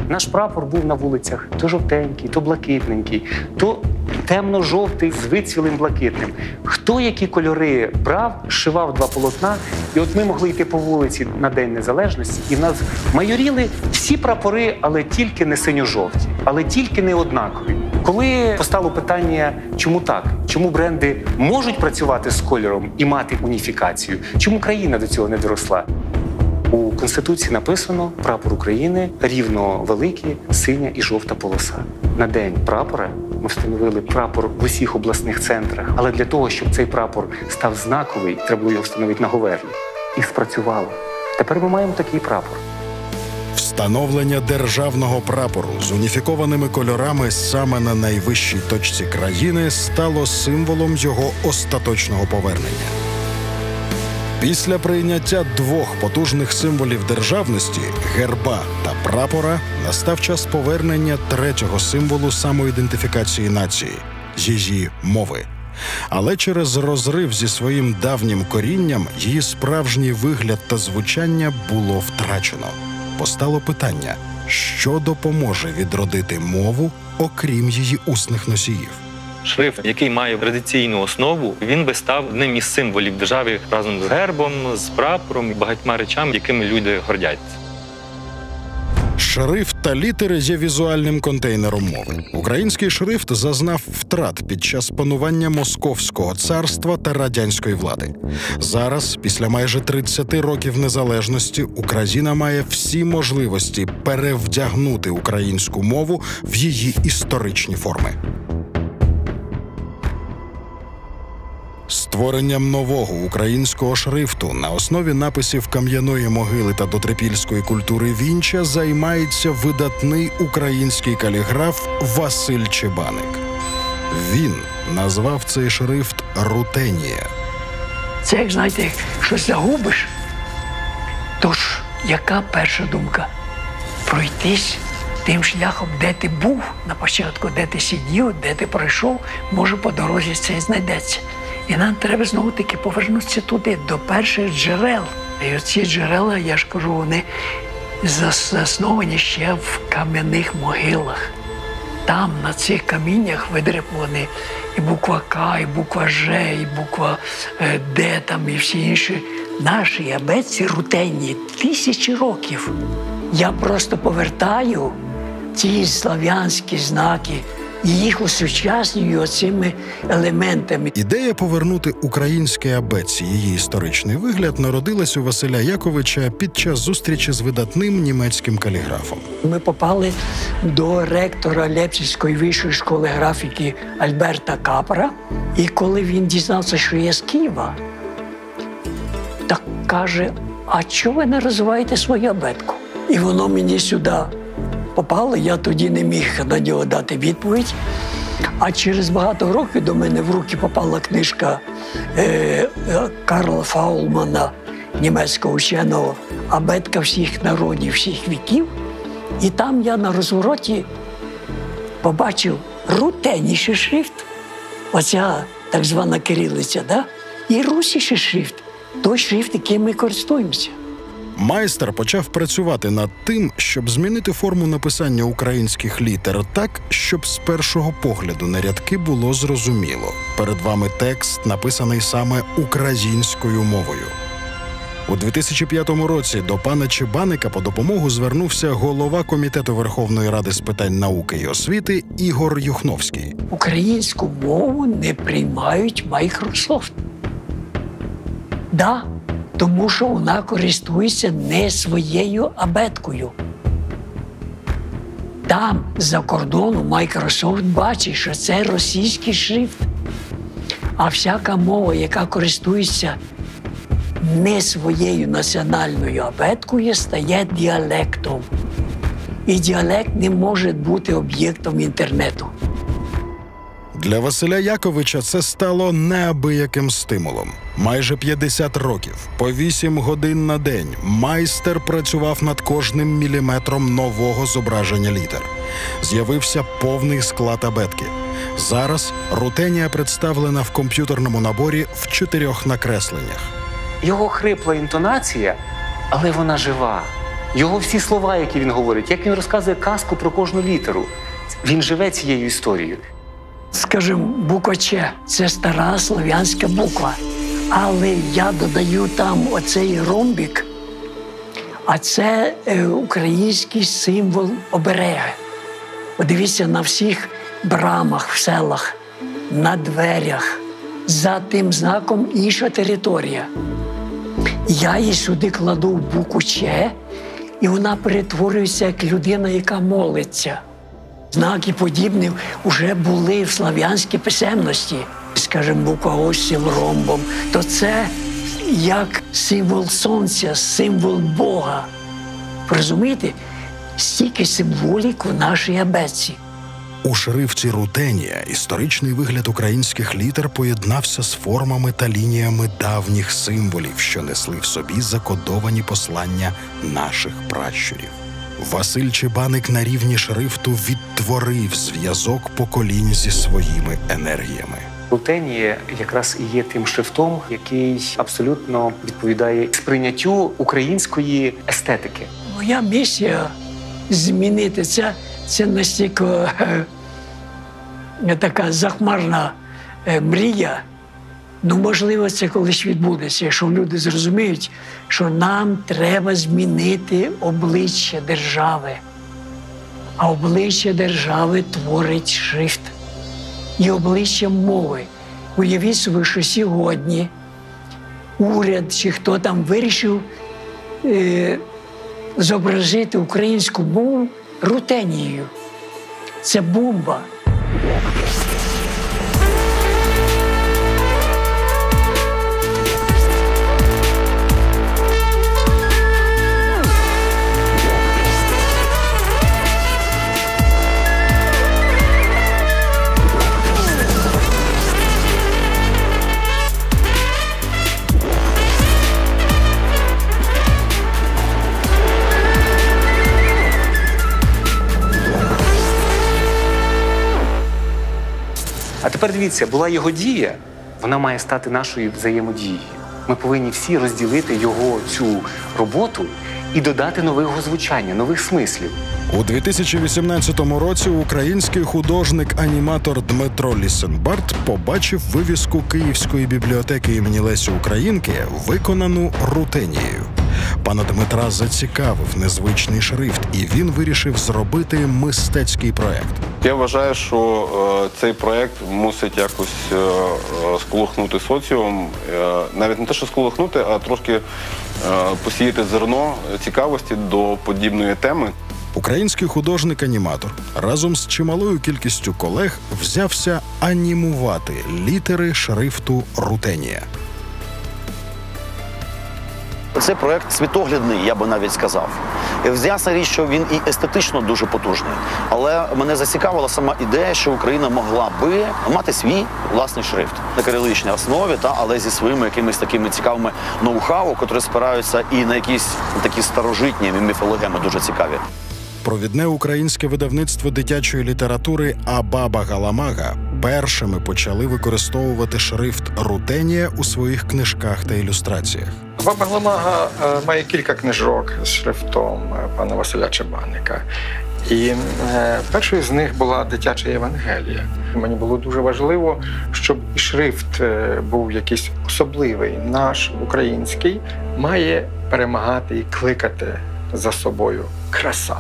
Speaker 9: Наш прапор був на вулицях то жовтенький, то блакитненький, то темно-жовтий з вицвілим блакитним. Хто які кольори брав, шивав два полотна, і от ми могли йти по вулиці на День Незалежності, і в нас майоріли всі прапори, але тільки не синьо-жовті, але тільки не однакові. Коли постало питання, чому так? Чому бренди можуть працювати з кольором і мати уніфікацію? Чому країна до цього не доросла? У Конституції написано «Прапор України рівно великий, синя і жовта полоса». На день прапора ми встановили прапор в усіх обласних центрах. Але для того, щоб цей прапор став знаковий, треба було його встановити на Говерлі. І спрацювало. Тепер ми маємо такий прапор.
Speaker 1: Встановлення державного прапору з уніфікованими кольорами саме на найвищій точці країни стало символом його остаточного повернення. Після прийняття двох потужних символів державності – герба та прапора – настав час повернення третього символу самоідентифікації нації – її мови. Але через розрив зі своїм давнім корінням її справжній вигляд та звучання було втрачено. Постало питання – що допоможе відродити мову, окрім її усних носіїв?
Speaker 2: Шрифт, який має традиційну основу, він би став одним із символів держави разом з гербом, з прапором і багатьма речами, якими люди гордяться.
Speaker 1: Шрифт та літери є візуальним контейнером мови. Український шрифт зазнав втрат під час панування Московського царства та радянської влади. Зараз, після майже 30 років незалежності, Україна має всі можливості перевдягнути українську мову в її історичні форми. Створенням нового українського шрифту на основі написів Кам'яної могили та дотрипільської культури Вінча займається видатний український каліграф Василь Чебаник. Він назвав цей шрифт «Рутенія».
Speaker 7: Це, як, знаєте, щось загубиш, тож яка перша думка? Пройтись тим шляхом, де ти був на початку, де ти сидів, де ти пройшов, може по дорозі це знайдеться. І нам треба знову-таки повернутися туди, до перших джерел. І оці джерела, я ж кажу, вони засновані ще в кам'яних могилах. Там, на цих каміннях видрипувані і буква К, і буква Ж, і буква Д, там, і всі інші. Наші абетці рутенні 1000 років. Я просто повертаю ці слав'янські знаки, і їх осучаснюю оцими елементами.
Speaker 1: Ідея повернути українській абетці її історичний вигляд народилась у Василя Яковича під час зустрічі з видатним німецьким каліграфом.
Speaker 7: Ми попали до ректора Лейпцизької вищої школи графіки Альберта Капра. І коли він дізнався, що я з Києва, так каже, а чого ви не розвиваєте свою абетку? І воно мені сюди попало, я тоді не міг на нього дати відповідь. А через багато років до мене в руки попала книжка Карла Фаулмана, німецького ученого, «Абетка всіх народів, всіх віків». І там я на розвороті побачив рутенніший шрифт, оця так звана кирилиця, да? І русіший шрифт, той шрифт, яким ми користуємося.
Speaker 1: Майстер почав працювати над тим, щоб змінити форму написання українських літер так, щоб з першого погляду на рядки було зрозуміло. Перед вами текст, написаний саме українською мовою. У 2005 році до пана Чебаника по допомогу звернувся голова Комітету Верховної Ради з питань науки і освіти Ігор Юхновський.
Speaker 7: Українську мову не приймають Microsoft. Да, тому що вона користується не своєю абеткою. Там, за кордоном, Microsoft бачить, що це російський шрифт. А всяка мова, яка користується не своєю національною абеткою, стає діалектом. І діалект не може бути об'єктом інтернету.
Speaker 1: Для Василя Яковича це стало неабияким стимулом. Майже 50 років, по 8 годин на день, майстер працював над кожним міліметром нового зображення літер. З'явився повний склад абетки. Зараз рутенія представлена в комп'ютерному наборі в 4 накресленнях.
Speaker 9: Його хрипла інтонація, але вона жива. Його всі слова, які він говорить, як він розказує казку про кожну літеру. Він живе цією історією.
Speaker 7: Скажімо, буква Ч – це стара слов'янська буква. Але я додаю там оцей ромбік, а це український символ обереги. Подивіться на всіх брамах в селах, на дверях. За тим знаком інша територія. Я її сюди кладу в букву Ч, і вона перетворюється як людина, яка молиться. Знаки подібні вже були в слав'янській писемності. Скажімо, буква О з цим ромбом. То це як символ сонця, символ Бога. Розумієте? Стільки символік в нашій абетці.
Speaker 1: У шрифті «Рутенія» історичний вигляд українських літер поєднався з формами та лініями давніх символів, що несли в собі закодовані послання наших пращурів. Василь Чебаник на рівні шрифту відтворив зв'язок поколінь зі своїми енергіями.
Speaker 9: Рутенія якраз і є тим шрифтом, який абсолютно відповідає сприйняттю української естетики.
Speaker 7: Моя місія – змінити це. Це настільки така захмарна мрія. Ну, можливо, це колись відбудеться, якщо люди зрозуміють, що нам треба змінити обличчя держави. А обличчя держави творить шрифт. І обличчя мови. Уявіть собі, що сьогодні уряд чи хто там вирішив зобразити українську мову рутенією. Це бомба.
Speaker 9: А тепер дивіться, була його дія, вона має стати нашою взаємодією. Ми повинні всі розділити його цю роботу і додати нового звучання, нових смислів.
Speaker 1: У 2018 році український художник-аніматор Дмитро Лісенбард побачив вивіску Київської бібліотеки імені Лесі Українки, виконану рутенією. Пана Дмитра зацікавив незвичний шрифт, і він вирішив зробити мистецький проєкт.
Speaker 6: Я вважаю, що цей проєкт мусить якось сколихнути соціум. Навіть не те, що сколихнути, а трошки посіяти зерно цікавості до подібної теми.
Speaker 1: Український художник-аніматор разом з чималою кількістю колег взявся анімувати літери шрифту рутенія.
Speaker 5: Це проєкт світоглядний, я би навіть сказав. Ясна річ, що він і естетично дуже потужний. Але мене зацікавила сама ідея, що Україна могла би мати свій власний шрифт на кириличній основі, але зі своїми якимись такими цікавими ноу-хау, які спираються і на якісь такі старожитні міфологеми дуже цікаві.
Speaker 1: Провідне українське видавництво дитячої літератури «Абаба Галамага» першими почали використовувати шрифт рутенія у своїх книжках та ілюстраціях.
Speaker 19: Баба Галамага має кілька книжок з шрифтом пана Василя Чебаника. І першою з них була «Дитяча Євангелія». Мені було дуже важливо, щоб і шрифт був якийсь особливий. Наш український має перемагати і кликати за собою краса.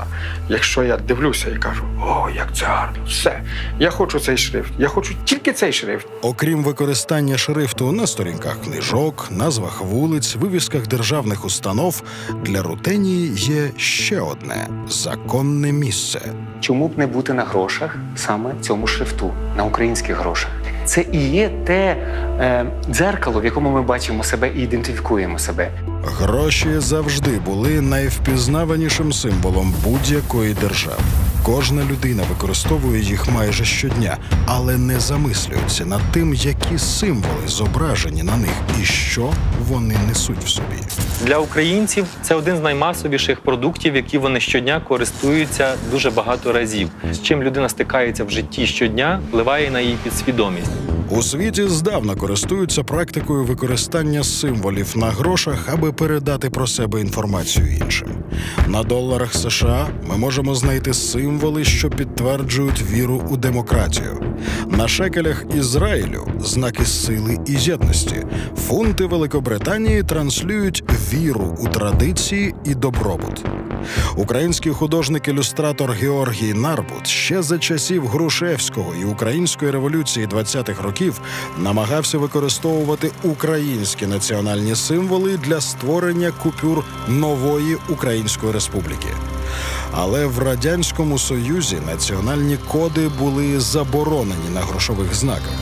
Speaker 19: Якщо я дивлюся і кажу, о, як це гарно, все, я хочу цей шрифт, я хочу тільки цей шрифт.
Speaker 1: Окрім використання шрифту на сторінках книжок, назвах вулиць, вивісках державних установ, для рутенії є ще одне – законне місце.
Speaker 9: Чому б не бути на грошах саме цьому шрифту, на українських грошах? Це і є те дзеркало, в якому ми бачимо себе і ідентифікуємо себе.
Speaker 1: Гроші завжди були найвпізнаванішим символом будь-якої держави. Кожна людина використовує їх майже щодня, але не замислюється над тим, які символи зображені на них і що вони несуть в собі.
Speaker 2: Для українців це один з наймасовіших продуктів, які вони щодня користуються дуже багато разів. З чим людина стикається в житті щодня, впливає на її підсвідомість.
Speaker 1: У світі здавна користуються практикою використання символів на грошах, аби передати про себе інформацію іншим. На доларах США ми можемо знайти символи, що підтверджують віру у демократію. На шекелях Ізраїлю – знаки сили і єдності. Фунти Великобританії транслюють віру у традиції і добробут. Український художник-ілюстратор Георгій Нарбут ще за часів Грушевського і Української революції 20-х років намагався використовувати українські національні символи для створення купюр нової Української республіки. Але в Радянському Союзі національні коди були заборонені на грошових знаках.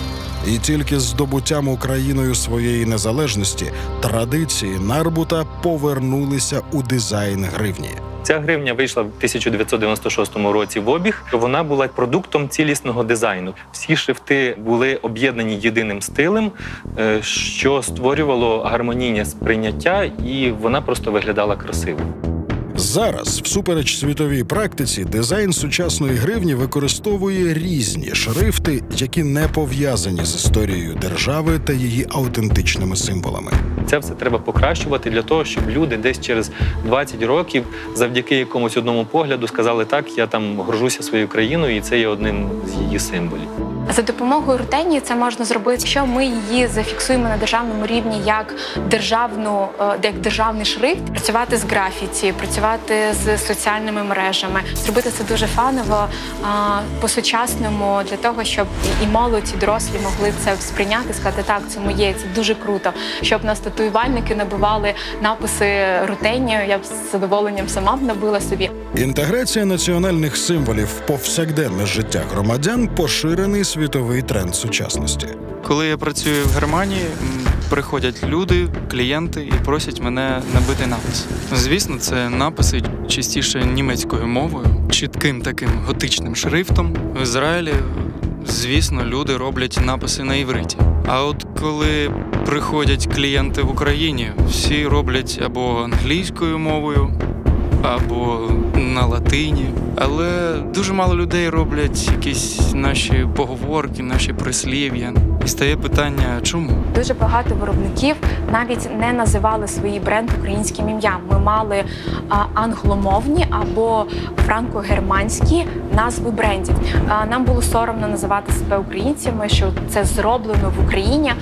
Speaker 1: І тільки з здобуттям Україною своєї незалежності традиції Нарбута повернулися у дизайн гривні.
Speaker 2: Ця гривня вийшла в 1996 році в обіг. Вона була продуктом цілісного дизайну. Всі шрифти були об'єднані єдиним стилем, що створювало гармонійне сприйняття, і вона просто виглядала красиво.
Speaker 1: Зараз, всупереч світовій практиці, дизайн сучасної гривні використовує різні шрифти, які не пов'язані з історією держави та її автентичними символами.
Speaker 2: Це все треба покращувати для того, щоб люди десь через 20 років завдяки якомусь одному погляду сказали: так, я там горжуся своєю країною, і це є одним з її символів.
Speaker 11: За допомогою рутенії це можна зробити, якщо ми її зафіксуємо на державному рівні як державний шрифт, працювати з графіті, працювати з соціальними мережами, зробити це дуже фаново, по-сучасному, для того, щоб і молодь, і дорослі могли це сприйняти, сказати, так, це моє, це дуже круто. Щоб нас татуювальники набивали написи рутенією, я б з задоволенням сама б набила собі.
Speaker 1: Інтеграція національних символів в повсякденне життя громадян – поширений світовий тренд сучасності.
Speaker 20: Коли я працюю в Германії, приходять люди, клієнти і просять мене набити напис. Звісно, це написи частіше німецькою мовою, чітким таким готичним шрифтом. В Ізраїлі, звісно, люди роблять написи на івриті. А от коли приходять клієнти в Україні, всі роблять або англійською мовою, або на латині. Але дуже мало людей роблять якісь наші поговорки, наші прислів'я. І стає питання, чому?
Speaker 11: Дуже багато виробників навіть не називали свої бренди українським ім'ям. Ми мали англомовні або франко-германські назви брендів. Нам було соромно називати себе українцями, що це зроблено в Україні,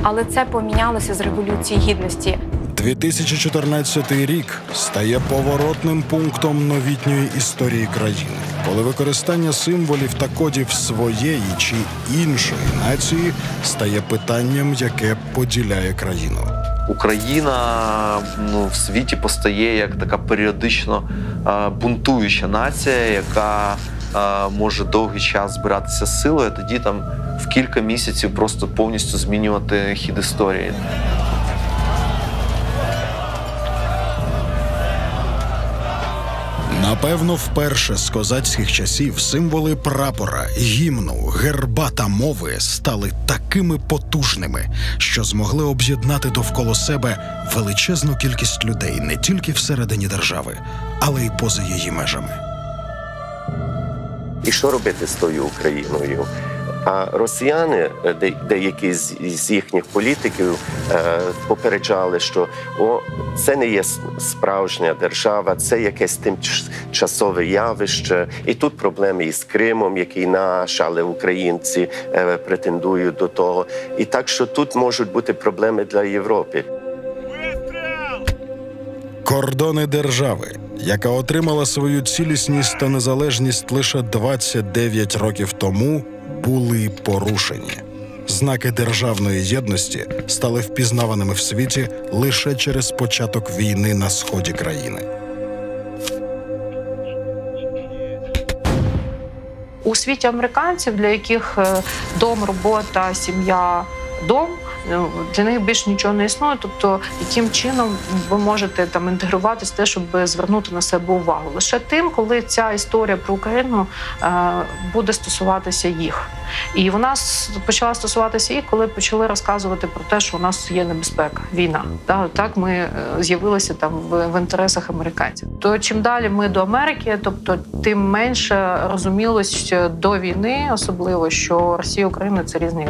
Speaker 11: але це помінялося з Революції Гідності.
Speaker 1: 2014 рік стає поворотним пунктом новітньої історії країни, коли використання символів та кодів своєї чи іншої нації стає питанням, яке поділяє країну.
Speaker 4: Україна в світі постає як така періодично бунтуюча нація, яка може довгий час збиратися з силою, а тоді там в кілька місяців просто повністю змінювати хід історії.
Speaker 1: Напевно, вперше з козацьких часів символи прапора, гімну, герба та мови стали такими потужними, що змогли об'єднати довкола себе величезну кількість людей не тільки всередині держави, але й поза її межами.
Speaker 10: І що робити з тою Україною? А росіяни, деякі з їхніх політиків попереджали, що це не є справжня держава, це якесь тимчасове явище. І тут проблеми із Кримом, який наш, але українці претендують до того. І так, що тут можуть бути проблеми для Європи.
Speaker 1: Кордони держави, яка отримала свою цілісність та незалежність лише 29 років тому, були порушені. Знаки державної єдності стали впізнаваними в світі лише через початок війни на сході країни.
Speaker 12: У світі американців, для яких дом, робота, сім'я, дом, для них більше нічого не існує. Тобто, яким чином ви можете там інтегруватися те, щоб звернути на себе увагу? Лише тим, коли ця історія про Україну буде стосуватися їх. І вона почала стосуватися їх, коли почали розказувати про те, що у нас є небезпека, війна. Так ми з'явилися там в інтересах американців. То чим далі ми до Америки, тобто тим менше розумілось до війни, особливо, що Росія і Україна – це різні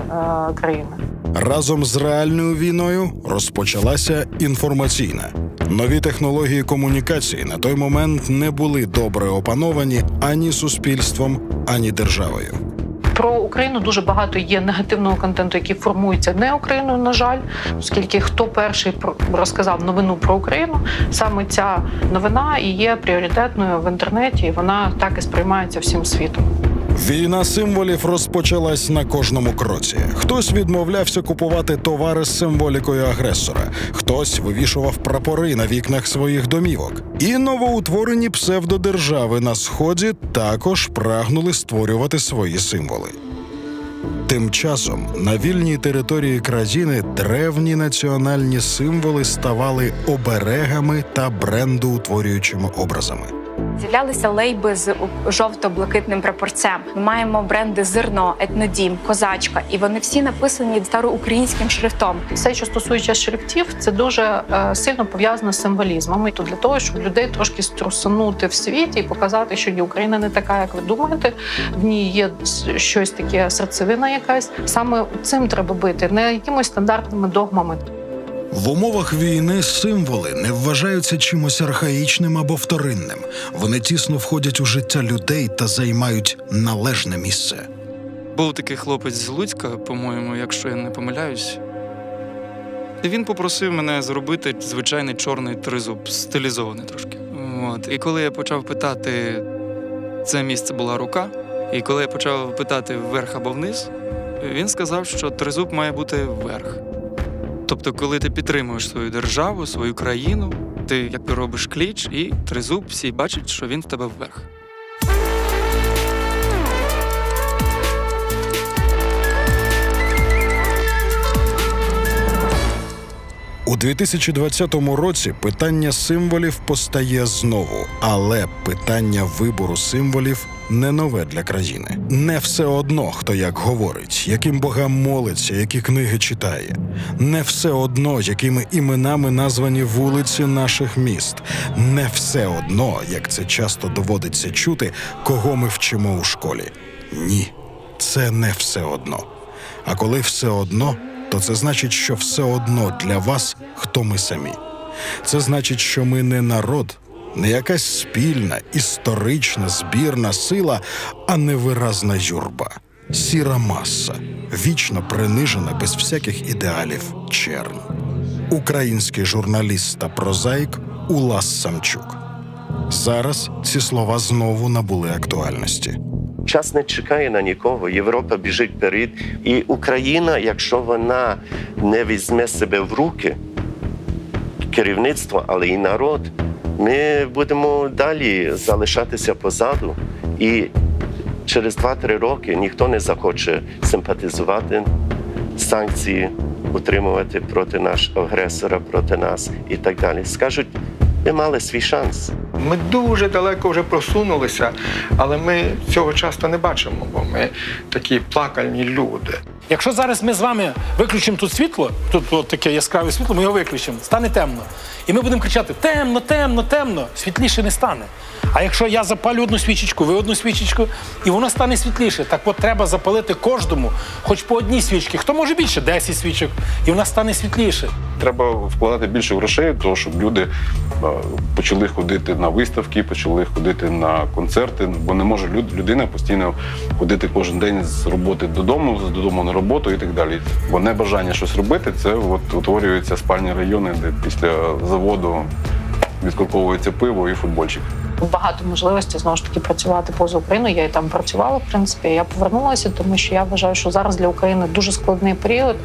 Speaker 12: країни.
Speaker 1: Разом з реальною війною розпочалася інформаційна. Нові технології комунікації на той момент не були добре опановані ані суспільством, ані державою.
Speaker 12: Про Україну дуже багато є негативного контенту, який формується не Україною, на жаль, оскільки хто перший розказав новину про Україну, саме ця новина і є пріоритетною в інтернеті, і вона так і сприймається всім світом.
Speaker 1: Війна символів розпочалась на кожному кроці. Хтось відмовлявся купувати товари з символікою агресора, хтось вивішував прапори на вікнах своїх домівок. І новоутворені псевдодержави на Сході також прагнули створювати свої символи. Тим часом на вільній території країни древні національні символи ставали оберегами та брендоутворюючими образами.
Speaker 11: З'являлися лейби з жовто-блакитним прапорцем. Ми маємо бренди «Зерно», «Етнодім», «Козачка», і вони всі написані староукраїнським шрифтом.
Speaker 12: Все, що стосується шрифтів, це дуже сильно пов'язано з символізмом. І то для того, щоб людей трошки струсунути в світі і показати, що Україна не така, як ви думаєте, в ній є щось таке, серцевина якась. Саме цим треба бити, не якимось стандартними догмами.
Speaker 1: В умовах війни символи не вважаються чимось архаїчним або вторинним. Вони тісно входять у життя людей та займають належне місце.
Speaker 20: Був такий хлопець з Луцька, по-моєму, якщо я не помиляюсь. І він попросив мене зробити звичайний чорний тризуб, стилізований трошки. І коли я почав питати, це місце була рука, і коли я почав питати вверх або вниз, він сказав, що тризуб має бути вверх. Тобто, коли ти підтримуєш свою державу, свою країну, ти якби робиш кліч, і тризуб всі бачать, що він в тебе вверх.
Speaker 1: У 2020 році питання символів постає знову, але питання вибору символів не нове для країни. Не все одно, хто як говорить, яким богам молиться, які книги читає. Не все одно, якими іменами названі вулиці наших міст. Не все одно, як це часто доводиться чути, кого ми вчимо у школі. Ні, це не все одно. А коли все одно, то це значить, що все одно для вас, хто ми самі. Це значить, що ми не народ, не якась спільна, історична, збірна сила, а невиразна юрба. Сіра маса, вічно принижена без всяких ідеалів чернь. Український журналіст та прозаїк Улас Самчук. Зараз ці слова знову набули актуальності.
Speaker 10: Час не чекає на нікого, Європа біжить вперед. І Україна, якщо вона не візьме себе в руки, керівництво, але і народ, ми будемо далі залишатися позаду. І через 2-3 роки ніхто не захоче симпатизувати, санкції утримувати проти нашого агресора, проти нас і так далі. Скажуть, ми мали свій шанс.
Speaker 19: Ми дуже далеко вже просунулися, але ми цього часто не бачимо, бо ми такі плакальні люди.
Speaker 3: Якщо зараз ми з вами виключимо тут світло, тут таке яскраве світло, ми його виключимо, стане темно. І ми будемо кричати «темно, темно, темно», світліше не стане. А якщо я запалю одну свічечку, ви одну свічечку, і воно стане світліше, так от треба запалити кожному, хоч по одній свічці, хто може більше, 10 свічок, і вона стане світліше.
Speaker 6: Треба вкладати більше грошей, тому щоб люди почали ходити на виставки, почали ходити на концерти, бо не може людина постійно ходити кожен день з роботи додому на роботу і так далі. Бо небажання щось робити, це от утворюються спальні райони, де після заводу відкорковується пиво і футбольчик.
Speaker 12: Багато можливостей, знову ж таки, працювати поза Україною. Я і там працювала, в принципі. Я повернулася, тому що я вважаю, що зараз для України дуже складний період.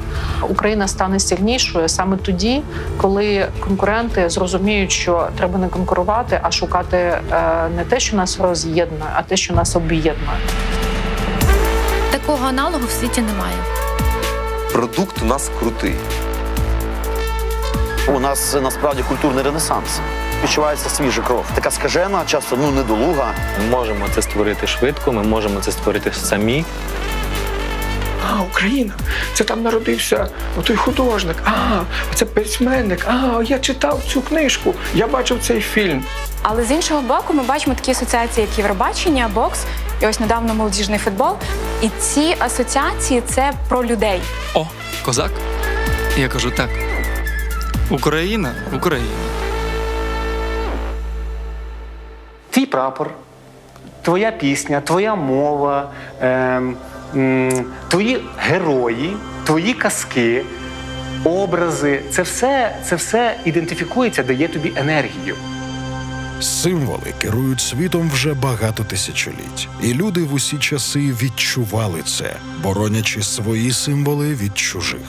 Speaker 12: Україна стане сильнішою саме тоді, коли конкуренти зрозуміють, що треба не конкурувати, а шукати не те, що нас роз'єднує, а те, що нас об'єднує.
Speaker 21: Такого аналогу в світі немає.
Speaker 4: Продукт у нас крутий.
Speaker 5: У нас насправді культурний ренесанс. Відчувається свіжа кров. Така скажена, часто недолуга.
Speaker 2: Ми можемо це створити швидко, ми можемо це створити самі.
Speaker 19: А, Україна, це там народився той художник, це письменник, я читав цю книжку, я бачив цей фільм.
Speaker 11: Але з іншого боку, ми бачимо такі асоціації, як Євробачення, бокс, і ось недавно молодіжний футбол. І ці асоціації – це про людей.
Speaker 20: О, козак? Я кажу так. Україна, Україна.
Speaker 9: Твій прапор, твоя пісня, твоя мова, твої герої, твої казки, образи – це все ідентифікується, дає тобі енергію.
Speaker 1: Символи керують світом вже багато тисячоліть. І люди в усі часи відчували це, боронячи свої символи від чужих.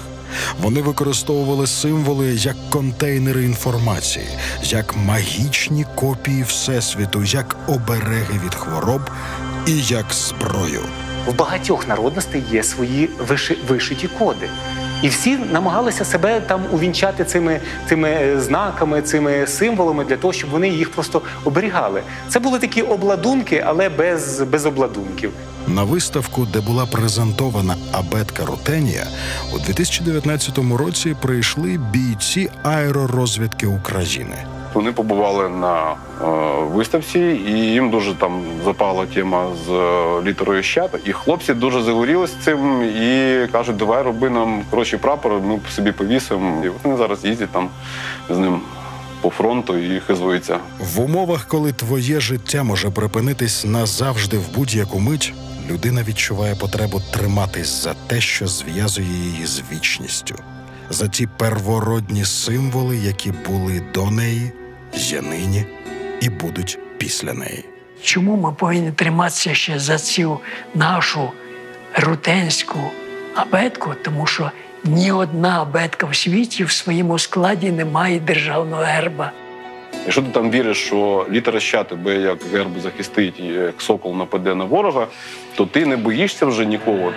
Speaker 1: Вони використовували символи як контейнери інформації, як магічні копії Всесвіту, як обереги від хвороб і як зброю.
Speaker 9: В багатьох народностей є свої вишиті коди. І всі намагалися себе там увінчати цими знаками, цими символами для того, щоб вони їх просто оберігали. Це були такі обладунки, але без обладунків.
Speaker 1: На виставку, де була презентована абетка Рутенія, у 2019 році прийшли бійці аеророзвідки України.
Speaker 6: Вони побували на виставці, і їм дуже там запала тема з літерою «Щ». І хлопці дуже загорілися цим і кажуть, давай роби нам прапор, ми собі повісимо. І вони зараз їздять там з ним по фронту і хизуються.
Speaker 1: В умовах, коли твоє життя може припинитись назавжди в будь-яку мить, людина відчуває потребу триматись за те, що зв'язує її з вічністю, за ті первородні символи, які були до неї, є нині і будуть після неї.
Speaker 7: Чому ми повинні триматися ще за цю нашу рутенську абетку? Тому що ні одна абетка в світі в своєму складі не має державного герба.
Speaker 6: Якщо ти там віриш, що літера Щ тебе як герб захистить, і як сокол нападе на ворога, то ти не боїшся вже нікого.